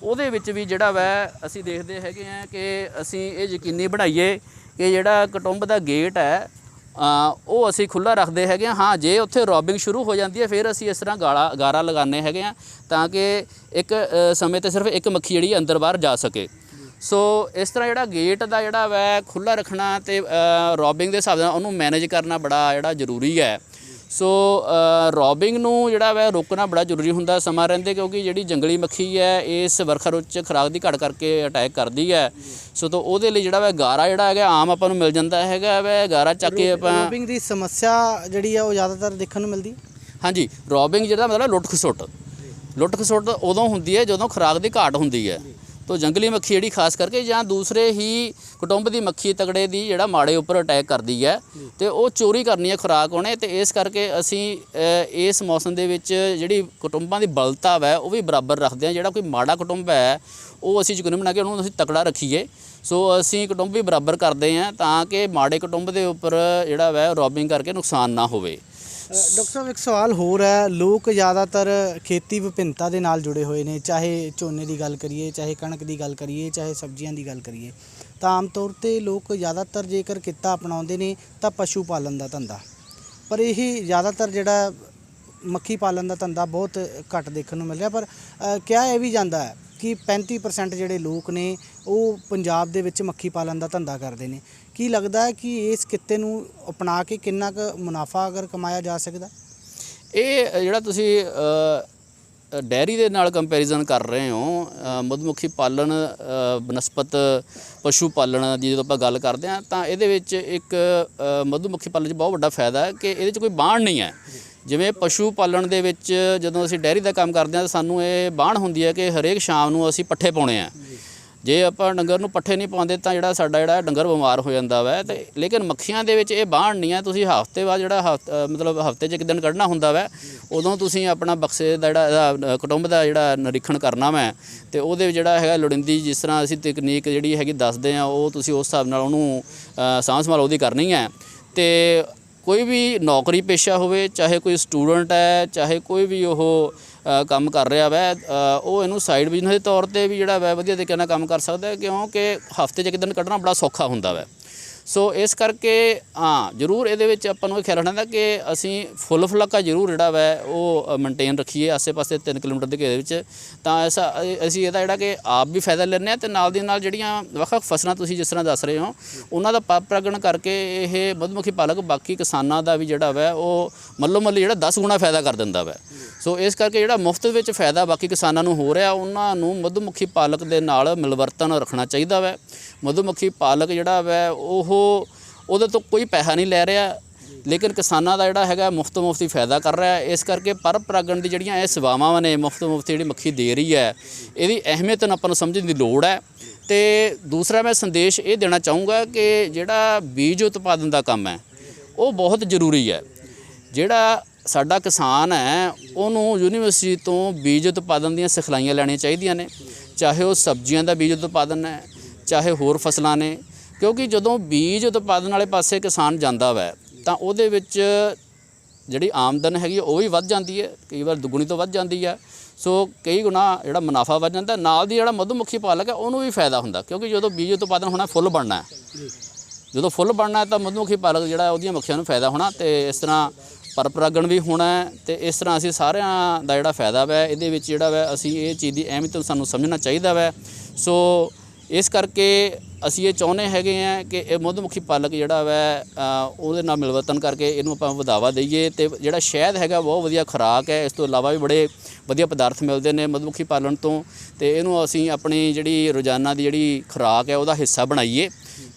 Speaker 1: ਉਹਦੇ ਵਿੱਚ ਵੀ ਜਿਹੜਾ ਵਾ ਅਸੀਂ ਦੇਖਦੇ ਹੈਗੇ ਹਾਂ ਕਿ ਅਸੀਂ ਇਹ ਯਕੀਨੀ ਬਣਾਈਏ ਕਿ ਜਿਹੜਾ ਕੁਟੁੰਬ ਦਾ ਗੇਟ ਹੈ ਉਹ ਅਸੀਂ ਖੁੱਲ੍ਹਾ ਰੱਖਦੇ ਹੈਗੇ ਹਾਂ। ਹਾਂ, ਜੇ ਉੱਥੇ ਰੋਬਿੰਗ ਸ਼ੁਰੂ ਹੋ ਜਾਂਦੀ ਹੈ ਫਿਰ ਅਸੀਂ ਇਸ ਤਰ੍ਹਾਂ ਗਾਰਾ ਲਗਾਉਂਦੇ ਹੈਗੇ ਹਾਂ ਤਾਂ ਕਿ ਇੱਕ ਸਮੇਂ 'ਤੇ ਸਿਰਫ ਇੱਕ ਮੱਖੀ ਜਿਹੜੀ ਅੰਦਰ ਬਾਹਰ ਜਾ ਸਕੇ। ਸੋ ਇਸ ਤਰ੍ਹਾਂ ਜਿਹੜਾ ਗੇਟ ਦਾ ਜਿਹੜਾ ਵਾ ਖੁੱਲ੍ਹਾ ਰੱਖਣਾ ਅਤੇ ਰੋਬਿੰਗ ਦੇ ਹਿਸਾਬ ਨਾਲ ਉਹਨੂੰ ਮੈਨੇਜ ਕਰਨਾ ਬੜਾ ਜਿਹੜਾ ਜ਼ਰੂਰੀ ਹੈ। ਸੋ ਰੋਬਿੰਗ ਨੂੰ ਜਿਹੜਾ ਵਾ ਰੋਕਣਾ ਬੜਾ ਜ਼ਰੂਰੀ ਹੁੰਦਾ ਸਮਾਂ ਰਹਿੰਦੇ, ਕਿਉਂਕਿ ਜਿਹੜੀ ਜੰਗਲੀ ਮੱਖੀ ਹੈ ਇਸ ਵਰਖਾ ਰੁੱਤ 'ਚ ਖੁਰਾਕ ਦੀ ਘਾਟ ਕਰਕੇ ਅਟੈਕ ਕਰਦੀ ਹੈ। ਸੋ ਤਾਂ ਉਹਦੇ ਲਈ ਜਿਹੜਾ ਵਾ ਗਾਰਾ ਜਿਹੜਾ ਹੈਗਾ ਆਮ ਆਪਾਂ ਨੂੰ ਮਿਲ ਜਾਂਦਾ ਹੈਗਾ ਵਾ, ਗਾਰਾ ਚੱਕ ਕੇ ਆਪਾਂ।
Speaker 2: ਰੋਬਿੰਗ ਦੀ ਸਮੱਸਿਆ ਜਿਹੜੀ ਆ ਉਹ ਜ਼ਿਆਦਾਤਰ ਦੇਖਣ ਨੂੰ ਮਿਲਦੀ।
Speaker 1: ਹਾਂਜੀ, ਰੋਬਿੰਗ ਜਿਹੜਾ ਮਤਲਬ ਲੁੱਟ ਖਸੁੱਟ ਉਦੋਂ ਹੁੰਦੀ ਹੈ ਜਦੋਂ ਖੁਰਾਕ ਦੀ ਘਾਟ ਹੁੰਦੀ ਹੈ। ਤੋ ਜੰਗਲੀ ਮੱਖੀ ਜਿਹੜੀ ਖਾਸ ਕਰਕੇ ਜਾਂ ਦੂਸਰੇ ਹੀ ਕੁਟੁੰਬ ਦੀ ਮੱਖੀ ਤਗੜੇ ਦੀ ਜਿਹੜਾ ਮਾੜੇ ਉੱਪਰ ਅਟੈਕ ਕਰਦੀ ਹੈ ਅਤੇ ਉਹ ਚੋਰੀ ਕਰਨੀ ਹੈ ਖੁਰਾਕ ਉਹਨੇ। ਅਤੇ ਇਸ ਕਰਕੇ ਅਸੀਂ ਇਸ ਮੌਸਮ ਦੇ ਵਿੱਚ ਜਿਹੜੀ ਕੁਟੁੰਬਾਂ ਦੀ ਬਲਤਾ ਹੈ ਉਹ ਵੀ ਬਰਾਬਰ ਰੱਖਦੇ ਹਾਂ। ਜਿਹੜਾ ਕੋਈ ਮਾੜਾ ਕੁਟੁੰਬ ਹੈ ਉਹ ਅਸੀਂ ਯਕੀਨੀ ਬਣਾ ਕੇ ਉਹਨੂੰ ਅਸੀਂ ਤਕੜਾ ਰੱਖੀਏ। ਸੋ ਅਸੀਂ ਕੁਟੁੰਬ ਵੀ ਬਰਾਬਰ ਕਰਦੇ ਹਾਂ ਤਾਂ ਕਿ ਮਾੜੇ ਕੁਟੁੰਬ ਦੇ ਉੱਪਰ ਜਿਹੜਾ ਵਾ ਰੋਬਿੰਗ ਕਰਕੇ ਨੁਕਸਾਨ ਨਾ ਹੋਵੇ।
Speaker 2: ਡਾਕਟਰ ਸਾਹਿਬ, ਇੱਕ ਸਵਾਲ ਹੋਰ ਹੈ। ਲੋਕ ਜ਼ਿਆਦਾਤਰ ਖੇਤੀ ਵਿਭਿੰਨਤਾ ਦੇ ਨਾਲ ਜੁੜੇ ਹੋਏ ਨੇ, ਚਾਹੇ ਝੋਨੇ ਦੀ ਗੱਲ ਕਰੀਏ, ਚਾਹੇ ਕਣਕ ਦੀ ਗੱਲ ਕਰੀਏ, ਚਾਹੇ ਸਬਜ਼ੀਆਂ ਦੀ ਗੱਲ ਕਰੀਏ, ਤਾਂ ਆਮ ਤੌਰ 'ਤੇ ਲੋਕ ਜ਼ਿਆਦਾਤਰ ਜੇਕਰ ਕਿੱਤਾ ਅਪਣਾਉਂਦੇ ਨੇ ਤਾਂ ਪਸ਼ੂ ਪਾਲਣ ਦਾ ਧੰਦਾ। ਪਰ ਇਹ ਜ਼ਿਆਦਾਤਰ ਜਿਹੜਾ ਮੱਖੀ ਪਾਲਣ ਦਾ ਧੰਦਾ ਬਹੁਤ ਘੱਟ ਦੇਖਣ ਨੂੰ ਮਿਲ ਰਿਹਾ। ਪਰ ਕਿਹਾ ਇਹ ਵੀ ਜਾਂਦਾ ਹੈ ਕਿ 35% ਜਿਹੜੇ ਲੋਕ ਨੇ ਉਹ ਪੰਜਾਬ ਦੇ ਵਿੱਚ ਮੱਖੀ ਪਾਲਣ ਦਾ ਧੰਦਾ ਕਰਦੇ ਨੇ। ਕੀ ਲੱਗਦਾ ਹੈ ਕਿ ਇਸ ਕਿੱਤੇ ਨੂੰ ਅਪਣਾ ਕੇ ਕਿੰਨਾ ਕੁ ਮੁਨਾਫਾ ਅਗਰ ਕਮਾਇਆ ਜਾ ਸਕਦਾ?
Speaker 1: ਇਹ ਜਿਹੜਾ ਤੁਸੀਂ ਡੈਰੀ ਦੇ ਨਾਲ ਕੰਪੈਰੀਜ਼ਨ ਕਰ ਰਹੇ ਹੋ, ਮਧੂਮੱਖੀ ਪਾਲਣ ਬਨਸਪਤ ਪਸ਼ੂ ਪਾਲਣ ਦੀ ਜਦੋਂ ਆਪਾਂ ਗੱਲ ਕਰਦੇ ਹਾਂ ਤਾਂ ਇਹਦੇ ਵਿੱਚ ਇੱਕ ਮਧੂਮੱਖੀ ਪਾਲਣ 'ਚ ਬਹੁਤ ਵੱਡਾ ਫਾਇਦਾ ਹੈ ਕਿ ਇਹਦੇ 'ਚ ਕੋਈ ਬਾਣ ਨਹੀਂ ਹੈ। ਜਿਵੇਂ ਪਸ਼ੂ ਪਾਲਣ ਦੇ ਵਿੱਚ ਜਦੋਂ ਅਸੀਂ ਡੈਰੀ ਦਾ ਕੰਮ ਕਰਦੇ ਹਾਂ ਤਾਂ ਸਾਨੂੰ ਇਹ ਬਾਣ ਹੁੰਦੀ ਹੈ ਕਿ ਹਰੇਕ ਸ਼ਾਮ ਨੂੰ ਅਸੀਂ ਪੱਠੇ ਪਾਉਣੇ ਆ। ਜੇ ਆਪਾਂ ਡੰਗਰ ਨੂੰ ਪੱਠੇ ਨਹੀਂ ਪਾਉਂਦੇ ਤਾਂ ਜਿਹੜਾ ਸਾਡਾ ਜਿਹੜਾ ਡੰਗਰ ਬਿਮਾਰ ਹੋ ਜਾਂਦਾ ਵਾ। ਅਤੇ ਲੇਕਿਨ ਮੱਖੀਆਂ ਦੇ ਵਿੱਚ ਇਹ ਬਾਣ ਨਹੀਂ ਹੈ। ਤੁਸੀਂ ਹਫ਼ਤੇ ਬਾਅਦ ਜਿਹੜਾ ਮਤਲਬ ਹਫ਼ਤੇ 'ਚ ਇੱਕ ਦਿਨ ਕੱਢਣਾ ਹੁੰਦਾ ਵਾ, ਉਦੋਂ ਤੁਸੀਂ ਆਪਣਾ ਬਕਸੇ ਦਾ ਜਿਹੜਾ ਕੁਟੁੰਬ ਦਾ ਜਿਹੜਾ ਨਿਰੀਖਣ ਕਰਨਾ ਵਾ ਅਤੇ ਉਹਦੇ ਵਿੱਚ ਜਿਹੜਾ ਹੈਗਾ ਲੋੜੀਂਦੀ ਜਿਸ ਤਰ੍ਹਾਂ ਅਸੀਂ ਤਕਨੀਕ ਜਿਹੜੀ ਹੈਗੀ ਦੱਸਦੇ ਹਾਂ ਉਹ ਤੁਸੀਂ ਉਸ ਹਿਸਾਬ ਨਾਲ ਉਹਨੂੰ ਸਾਂਭ ਸੰਭਾਲ ਉਹਦੀ ਕਰਨੀ ਹੈ। ਅਤੇ ਕੋਈ ਵੀ ਨੌਕਰੀ ਪੇਸ਼ਾ ਹੋਵੇ, ਚਾਹੇ ਕੋਈ ਸਟੂਡੈਂਟ ਹੈ, ਚਾਹੇ ਕੋਈ ਵੀ ਉਹ ਕੰਮ ਕਰ ਰਿਹਾ ਵੈ, ਉਹ ਇਹਨੂੰ ਸਾਈਡ ਬਿਜ਼ਨਸ ਦੇ ਤੌਰ 'ਤੇ ਵੀ ਜਿਹੜਾ ਵੈ ਵਧੀਆ ਤਰੀਕੇ ਨਾਲ ਕੰਮ ਕਰ ਸਕਦਾ, ਕਿਉਂਕਿ ਹਫ਼ਤੇ 'ਚ ਇੱਕ ਦਿਨ ਕੱਢਣਾ ਬੜਾ ਸੌਖਾ ਹੁੰਦਾ ਵੈ। ਸੋ ਇਸ ਕਰਕੇ ਹਾਂ ਜ਼ਰੂਰ ਇਹਦੇ ਵਿੱਚ ਆਪਾਂ ਨੂੰ ਇਹ ਖਿਆਲ ਰੱਖਣਾ ਕਿ ਅਸੀਂ ਫੁੱਲ ਫੁਲਾਕਾ ਜ਼ਰੂਰ ਜਿਹੜਾ ਵੈ ਉਹ ਮੇਨਟੇਨ ਰੱਖੀਏ ਆਸੇ ਪਾਸੇ 3 ਕਿਲੋਮੀਟਰ ਦੇ ਘੇਰੇ ਵਿੱਚ। ਤਾਂ ਅਸੀਂ ਇਹਦਾ ਜਿਹੜਾ ਕਿ ਆਪ ਵੀ ਫਾਇਦਾ ਲੈਂਦੇ ਹਾਂ ਅਤੇ ਨਾਲ ਦੀ ਨਾਲ ਜਿਹੜੀਆਂ ਵੱਖ-ਵੱਖ ਫਸਲਾਂ ਤੁਸੀਂ ਜਿਸ ਤਰ੍ਹਾਂ ਦੱਸ ਰਹੇ ਹੋ ਉਹਨਾਂ ਦਾ ਪਰਾਗਣ ਕਰਕੇ ਇਹ ਮਧੂਮੱਖੀ ਪਾਲਕ ਬਾਕੀ ਕਿਸਾਨਾਂ ਦਾ ਵੀ ਜਿਹੜਾ ਵੈ ਉਹ ਮੱਲੋ ਮੱਲੀ ਜਿਹੜਾ 10 ਗੁਣਾ ਫਾਇਦਾ ਕਰ ਦਿੰਦਾ ਵੈ। ਸੋ ਇਸ ਕਰਕੇ ਜਿਹੜਾ ਮੁਫਤ ਵਿੱਚ ਫਾਇਦਾ ਬਾਕੀ ਕਿਸਾਨਾਂ ਨੂੰ ਹੋ ਰਿਹਾ ਉਹਨਾਂ ਨੂੰ ਮਧੂਮੱਖੀ ਪਾਲਕ ਦੇ ਨਾਲ ਮਿਲਵਰਤਨ ਰੱਖਣਾ ਚਾਹੀਦਾ ਵੈ। ਮਧੂਮੱਖੀ ਪਾਲਕ ਜਿਹੜਾ ਵੈ ਉਹਦੇ ਤੋਂ ਕੋਈ ਪੈਸਾ ਨਹੀਂ ਲੈ ਰਿਹਾ, ਲੇਕਿਨ ਕਿਸਾਨਾਂ ਦਾ ਜਿਹੜਾ ਹੈਗਾ ਮੁਫਤ ਹੀ ਫਾਇਦਾ ਕਰ ਰਿਹਾ ਹੈ। ਇਸ ਕਰਕੇ ਪਰ ਪਰਾਗਣ ਦੀ ਜਿਹੜੀਆਂ ਇਹ ਸੇਵਾਵਾਂ ਨੇ ਮੁਫਤ ਜਿਹੜੀ ਮੱਖੀ ਦੇ ਰਹੀ ਹੈ, ਇਹਦੀ ਅਹਿਮੀਅਤ ਨੂੰ ਆਪਾਂ ਨੂੰ ਸਮਝਣ ਦੀ ਲੋੜ ਹੈ। ਤੇ ਦੂਸਰਾ ਮੈਂ ਸੰਦੇਸ਼ ਇਹ ਦੇਣਾ ਚਾਹੂੰਗਾ ਕਿ ਜਿਹੜਾ ਬੀਜ ਉਤਪਾਦਨ ਦਾ ਕੰਮ ਹੈ ਉਹ ਬਹੁਤ ਜ਼ਰੂਰੀ ਹੈ। ਜਿਹੜਾ ਸਾਡਾ ਕਿਸਾਨ ਹੈ ਉਹਨੂੰ ਯੂਨੀਵਰਸਿਟੀ ਤੋਂ ਬੀਜ ਉਤਪਾਦਨ ਦੀਆਂ ਸਿਖਲਾਈਆਂ ਲੈਣੀਆਂ ਚਾਹੀਦੀਆਂ ਨੇ, ਚਾਹੇ ਉਹ ਸਬਜ਼ੀਆਂ ਦਾ ਬੀਜ ਉਤਪਾਦਨ ਹੈ, ਚਾਹੇ ਹੋਰ ਫਸਲਾਂ ਨੇ। ਕਿਉਂਕਿ ਜਦੋਂ ਬੀਜ ਉਤਪਾਦਨ ਵਾਲੇ ਪਾਸੇ ਕਿਸਾਨ ਜਾਂਦਾ ਵੈ ਤਾਂ ਉਹਦੇ ਵਿੱਚ ਜਿਹੜੀ ਆਮਦਨ ਹੈਗੀ ਉਹ ਵੀ ਵੱਧ ਜਾਂਦੀ ਹੈ, ਕਈ ਵਾਰ ਦੁੱਗਣੀ ਤੋਂ ਵੱਧ ਜਾਂਦੀ ਹੈ। ਸੋ ਕਈ ਗੁਣਾ ਜਿਹੜਾ ਮੁਨਾਫਾ ਵੱਧ ਜਾਂਦਾ। ਨਾਲ ਦੀ ਜਿਹੜਾ ਮਧੂਮੱਖੀ ਪਾਲਕ ਹੈ ਉਹਨੂੰ ਵੀ ਫਾਇਦਾ ਹੁੰਦਾ, ਕਿਉਂਕਿ ਜਦੋਂ ਬੀਜ ਉਤਪਾਦਨ ਹੋਣਾ ਫੁੱਲ ਬਣਨਾ ਹੈ, ਜਦੋਂ ਫੁੱਲ ਬਣਨਾ ਹੈ ਤਾਂ ਮਧੂਮੱਖੀ ਪਾਲਕ ਜਿਹੜਾ ਉਹਦੀਆਂ ਮੱਖੀਆਂ ਨੂੰ ਫਾਇਦਾ ਹੋਣਾ ਤੇ ਇਸ ਤਰ੍ਹਾਂ ਪਰ ਪਰਾਗਣ ਵੀ ਹੋਣਾ ਹੈ। ਤੇ ਇਸ ਤਰ੍ਹਾਂ ਅਸੀਂ ਸਾਰਿਆਂ ਦਾ ਜਿਹੜਾ ਫਾਇਦਾ ਵੈ ਇਹਦੇ ਵਿੱਚ ਜਿਹੜਾ ਵੈ ਅਸੀਂ ਇਹ ਚੀਜ਼ ਦੀ ਅਹਿਮੀਅਤ ਨੂੰ ਸਾਨੂੰ ਸਮਝਣਾ ਚਾਹੀਦਾ ਵੈ। ਸੋ ਇਸ ਕਰਕੇ ਅਸੀਂ ਇਹ ਚਾਹੁੰਦੇ ਹੈਗੇ ਆ ਕਿ ਇਹ ਮਧੂਮੱਖੀ ਪਾਲਕ ਜਿਹੜਾ ਵੈ ਉਹਦੇ ਨਾਲ ਮਿਲਵਰਤਨ ਕਰਕੇ ਇਹਨੂੰ ਆਪਾਂ ਵਧਾਵਾ ਦਈਏ। ਤੇ ਜਿਹੜਾ ਸ਼ਹਿਦ ਹੈਗਾ ਬਹੁਤ ਵਧੀਆ ਖੁਰਾਕ ਹੈ। ਇਸ ਤੋਂ ਇਲਾਵਾ ਵੀ ਬੜੇ ਵਧੀਆ ਪਦਾਰਥ ਮਿਲਦੇ ਨੇ ਮਧੂਮੱਖੀ ਪਾਲਣ ਤੋਂ, ਤੇ ਇਹਨੂੰ ਅਸੀਂ ਆਪਣੀ ਜਿਹੜੀ ਰੋਜ਼ਾਨਾ ਦੀ ਜਿਹੜੀ ਖੁਰਾਕ ਹੈ ਉਹਦਾ ਹਿੱਸਾ ਬਣਾਈਏ।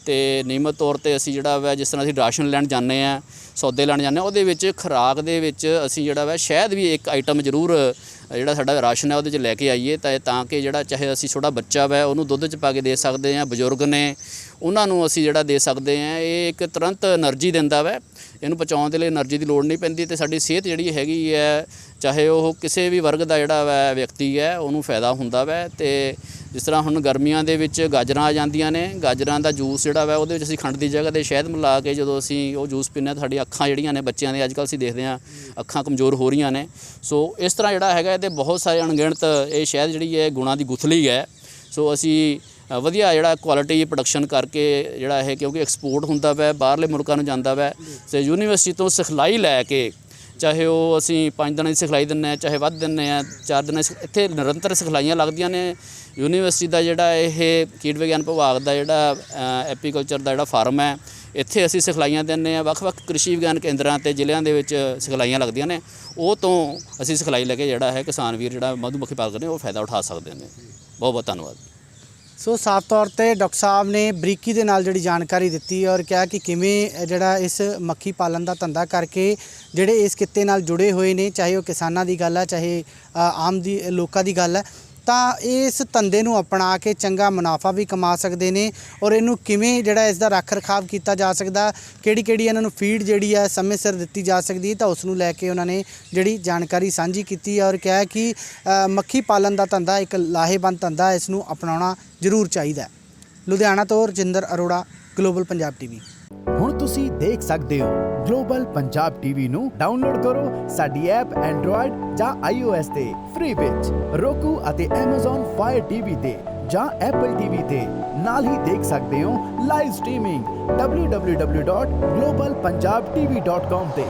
Speaker 1: ਤੇ ਨਿਯਮਤ ਤੌਰ ਤੇ ਅਸੀਂ ਜਿਹੜਾ ਵਾ ਜਿਸ ਤਰ੍ਹਾਂ ਅਸੀਂ ਰਾਸ਼ਨ ਲੈਣ ਜਾਂਦੇ ਹਾਂ, ਸੌਦੇ ਲੈਣ ਜਾਂਦੇ ਹਾਂ, ਉਹਦੇ ਵਿੱਚ ਖੁਰਾਕ ਦੇ ਵਿੱਚ ਅਸੀਂ ਜਿਹੜਾ ਵਾ ਸ਼ਹਿਦ ਵੀ ਇੱਕ ਆਈਟਮ ਜ਼ਰੂਰ ਜਿਹੜਾ ਸਾਡਾ ਰਾਸ਼ਨ ਹੈ ਉਹਦੇ 'ਚ ਲੈ ਕੇ ਆਈਏ। ਤਾਂ ਕਿ ਜਿਹੜਾ ਚਾਹੇ ਅਸੀਂ ਛੋਟਾ ਬੱਚਾ ਵਾ ਉਹਨੂੰ ਦੁੱਧ 'ਚ ਪਾ ਕੇ ਦੇ ਸਕਦੇ ਹਾਂ, ਬਜ਼ੁਰਗ ਨੇ ਉਹਨਾਂ ਨੂੰ ਅਸੀਂ ਜਿਹੜਾ ਦੇ ਸਕਦੇ ਹਾਂ। ਇਹ ਇੱਕ ਤੁਰੰਤ એનર્ਜੀ ਦਿੰਦਾ ਵਾ, ਇਹਨੂੰ ਪਚਾਉਣ ਦੇ ਲਈ એનર્ਜੀ ਦੀ ਲੋੜ ਨਹੀਂ ਪੈਂਦੀ। ਤੇ ਸਾਡੀ ਸਿਹਤ ਜਿਹੜੀ ਹੈਗੀ ਹੈ, ਚਾਹੇ ਉਹ ਕਿਸੇ ਵੀ ਵਰਗ ਦਾ ਜਿਹੜਾ ਵਾ ਵਿਅਕਤੀ ਹੈ ਉਹਨੂੰ ਫਾਇਦਾ ਹੁੰਦਾ ਵਾ। ਤੇ ਜਿਸ ਤਰ੍ਹਾਂ ਹੁਣ ਗਰਮੀਆਂ ਦੇ ਵਿੱਚ ਗਾਜਰਾਂ ਆ ਜਾਂਦੀਆਂ ਨੇ, ਗਾਜਰਾਂ ਦਾ ਜੂਸ ਜਿਹੜਾ ਵਾ ਉਹਦੇ ਵਿੱਚ ਅਸੀਂ ਖੰਡ ਦੀ ਜਗ੍ਹਾ 'ਤੇ ਸ਼ਹਿਦ ਮਿਲਾ ਕੇ ਜਦੋਂ ਅਸੀਂ ਉਹ ਜੂਸ ਪੀਂਦੇ ਹਾਂ ਤਾਂ ਸਾਡੀਆਂ ਅੱਖਾਂ ਜਿਹੜੀਆਂ ਨੇ ਬੱਚਿਆਂ ਦੇ ਅੱਜ ਕੱਲ੍ਹ ਅਸੀਂ ਦੇਖਦੇ ਹਾਂ ਅੱਖਾਂ ਕਮਜ਼ੋਰ ਹੋ ਰਹੀਆਂ ਨੇ। ਸੋ ਇਸ ਤਰ੍ਹਾਂ ਜਿਹੜਾ ਹੈਗਾ ਇਹਦੇ ਬਹੁਤ ਸਾਰੇ ਅਣਗਿਣਤ ਇਹ ਸ਼ਹਿਦ ਜਿਹੜੀ ਹੈ ਗੁਣਾਂ ਦੀ ਗੁਥਲੀ ਹੈ। ਸੋ ਅਸੀਂ ਵਧੀਆ ਜਿਹੜਾ ਕੁਆਲਿਟੀ ਪ੍ਰੋਡਕਸ਼ਨ ਕਰਕੇ ਜਿਹੜਾ ਇਹ ਕਿਉਂਕਿ ਐਕਸਪੋਰਟ ਹੁੰਦਾ ਵਾ, ਬਾਹਰਲੇ ਮੁਲਕਾਂ ਨੂੰ ਜਾਂਦਾ ਵਾ। ਤੇ ਯੂਨੀਵਰਸਿਟੀ ਤੋਂ ਸਿਖਲਾਈ ਲੈ ਕੇ, ਚਾਹੇ ਉਹ ਅਸੀਂ 5 ਦਿਨਾਂ ਦੀ ਸਿਖਲਾਈ ਦਿੰਦੇ ਹਾਂ, ਚਾਹੇ ਵੱਧ ਦਿੰਦੇ ਹਾਂ 4 ਦਿਨਾਂ ਇੱਥੇ ਨਿਰੰਤਰ ਸਿਖਲਾਈਆਂ ਲੱਗਦੀਆਂ ਨੇ। ਯੂਨੀਵਰਸਿਟੀ ਦਾ ਜਿਹੜਾ ਇਹ ਕੀਟ ਵਿਗਿਆਨ ਵਿਭਾਗ ਦਾ ਜਿਹੜਾ ਐਪੀਕਲਚਰ ਦਾ ਜਿਹੜਾ ਫਾਰਮ ਹੈ, ਇੱਥੇ ਅਸੀਂ ਸਿਖਲਾਈਆਂ ਦਿੰਦੇ ਹਾਂ। ਵੱਖ-ਵੱਖ ਕ੍ਰਿਸ਼ੀ ਵਿਗਿਆਨ ਕੇਂਦਰਾਂ ਤੇ ਜ਼ਿਲ੍ਹਿਆਂ ਦੇ ਵਿੱਚ ਸਿਖਲਾਈਆਂ ਲੱਗਦੀਆਂ ਨੇ, ਉਹ ਤੋਂ ਅਸੀਂ ਸਿਖਲਾਈ ਲੈ ਕੇ ਜਿਹੜਾ ਹੈ ਕਿਸਾਨ ਵੀਰ ਜਿਹੜਾ ਮਧੂਮੱਖੀ ਪਾਲਕ ਨੇ ਉਹ ਫਾਇਦਾ ਉਠਾ ਸਕਦੇ ਨੇ। ਬਹੁਤ ਬਹੁਤ ਧੰਨਵਾਦ।
Speaker 2: ਸੋ ਸਾਫ਼ ਤੌਰ 'ਤੇ ਡਾਕਟਰ ਸਾਹਿਬ ਨੇ ਬਰੀਕੀ ਦੇ ਨਾਲ ਜਿਹੜੀ ਜਾਣਕਾਰੀ ਦਿੱਤੀ ਔਰ ਕਿਹਾ ਕਿ ਕਿਵੇਂ ਜਿਹੜਾ ਇਸ ਮੱਖੀ ਪਾਲਣ ਦਾ ਧੰਦਾ ਕਰਕੇ ਜਿਹੜੇ ਇਸ ਕਿੱਤੇ ਨਾਲ ਜੁੜੇ ਹੋਏ ਨੇ, ਚਾਹੇ ਉਹ ਕਿਸਾਨਾਂ ਦੀ ਗੱਲ ਹੈ, ਚਾਹੇ ਆਮ ਦੀ ਲੋਕਾਂ ਦੀ ਗੱਲ ਹੈ, ਤਾਂ ਇਸ ਧੰਦੇ ਨੂੰ ਅਪਣਾ ਕੇ ਚੰਗਾ ਮੁਨਾਫਾ ਵੀ ਕਮਾ ਸਕਦੇ ਨੇ। ਔਰ ਇਹਨੂੰ ਕਿਵੇਂ ਜਿਹੜਾ ਇਸ ਦਾ ਰੱਖ ਰਖਾਵ ਕੀਤਾ ਜਾ ਸਕਦਾ, ਕਿਹੜੀ ਇਹਨਾਂ ਨੂੰ ਫੀਡ ਜਿਹੜੀ ਹੈ ਸਮੇਂ ਸਿਰ ਦਿੱਤੀ ਜਾ ਸਕਦੀ, ਤਾਂ ਉਸ ਨੂੰ ਲੈ ਕੇ ਉਹਨਾਂ ਨੇ ਜਿਹੜੀ ਜਾਣਕਾਰੀ ਸਾਂਝੀ ਕੀਤੀ ਔਰ ਕਿਹਾ ਕਿ ਮੱਖੀ ਪਾਲਣ ਦਾ ਧੰਦਾ ਇੱਕ ਲਾਹੇਵੰਦ ਧੰਦਾ, ਇਸ ਨੂੰ ਅਪਣਾਉਣਾ ਜ਼ਰੂਰ ਚਾਹੀਦਾ। ਲੁਧਿਆਣਾ ਤੋਂ ਰਜਿੰਦਰ ਅਰੋੜਾ, ਗਲੋਬਲ ਪੰਜਾਬ ਟੀਵੀ।
Speaker 3: ਹੁਣ ਤੁਸੀਂ ਦੇਖ ਸਕਦੇ ਹੋ ਗਲੋਬਲ ਪੰਜਾਬ ਟੀਵੀ ਨੂੰ ਡਾਊਨਲੋਡ ਕਰੋ ਸਾਡੀ ਐਪ ਐਂਡਰੋਇਡ ਜਾਂ iOS ਤੇ ਫ੍ਰੀ ਵਿੱਚ, roku ਅਤੇ Amazon Fire TV ਤੇ ਜਾਂ Apple TV ਤੇ। ਨਾਲ ਹੀ ਦੇਖ ਸਕਦੇ ਹੋ ਲਾਈਵ ਸਟ੍ਰੀਮਿੰਗ www.globalpunjabtv.com ਤੇ।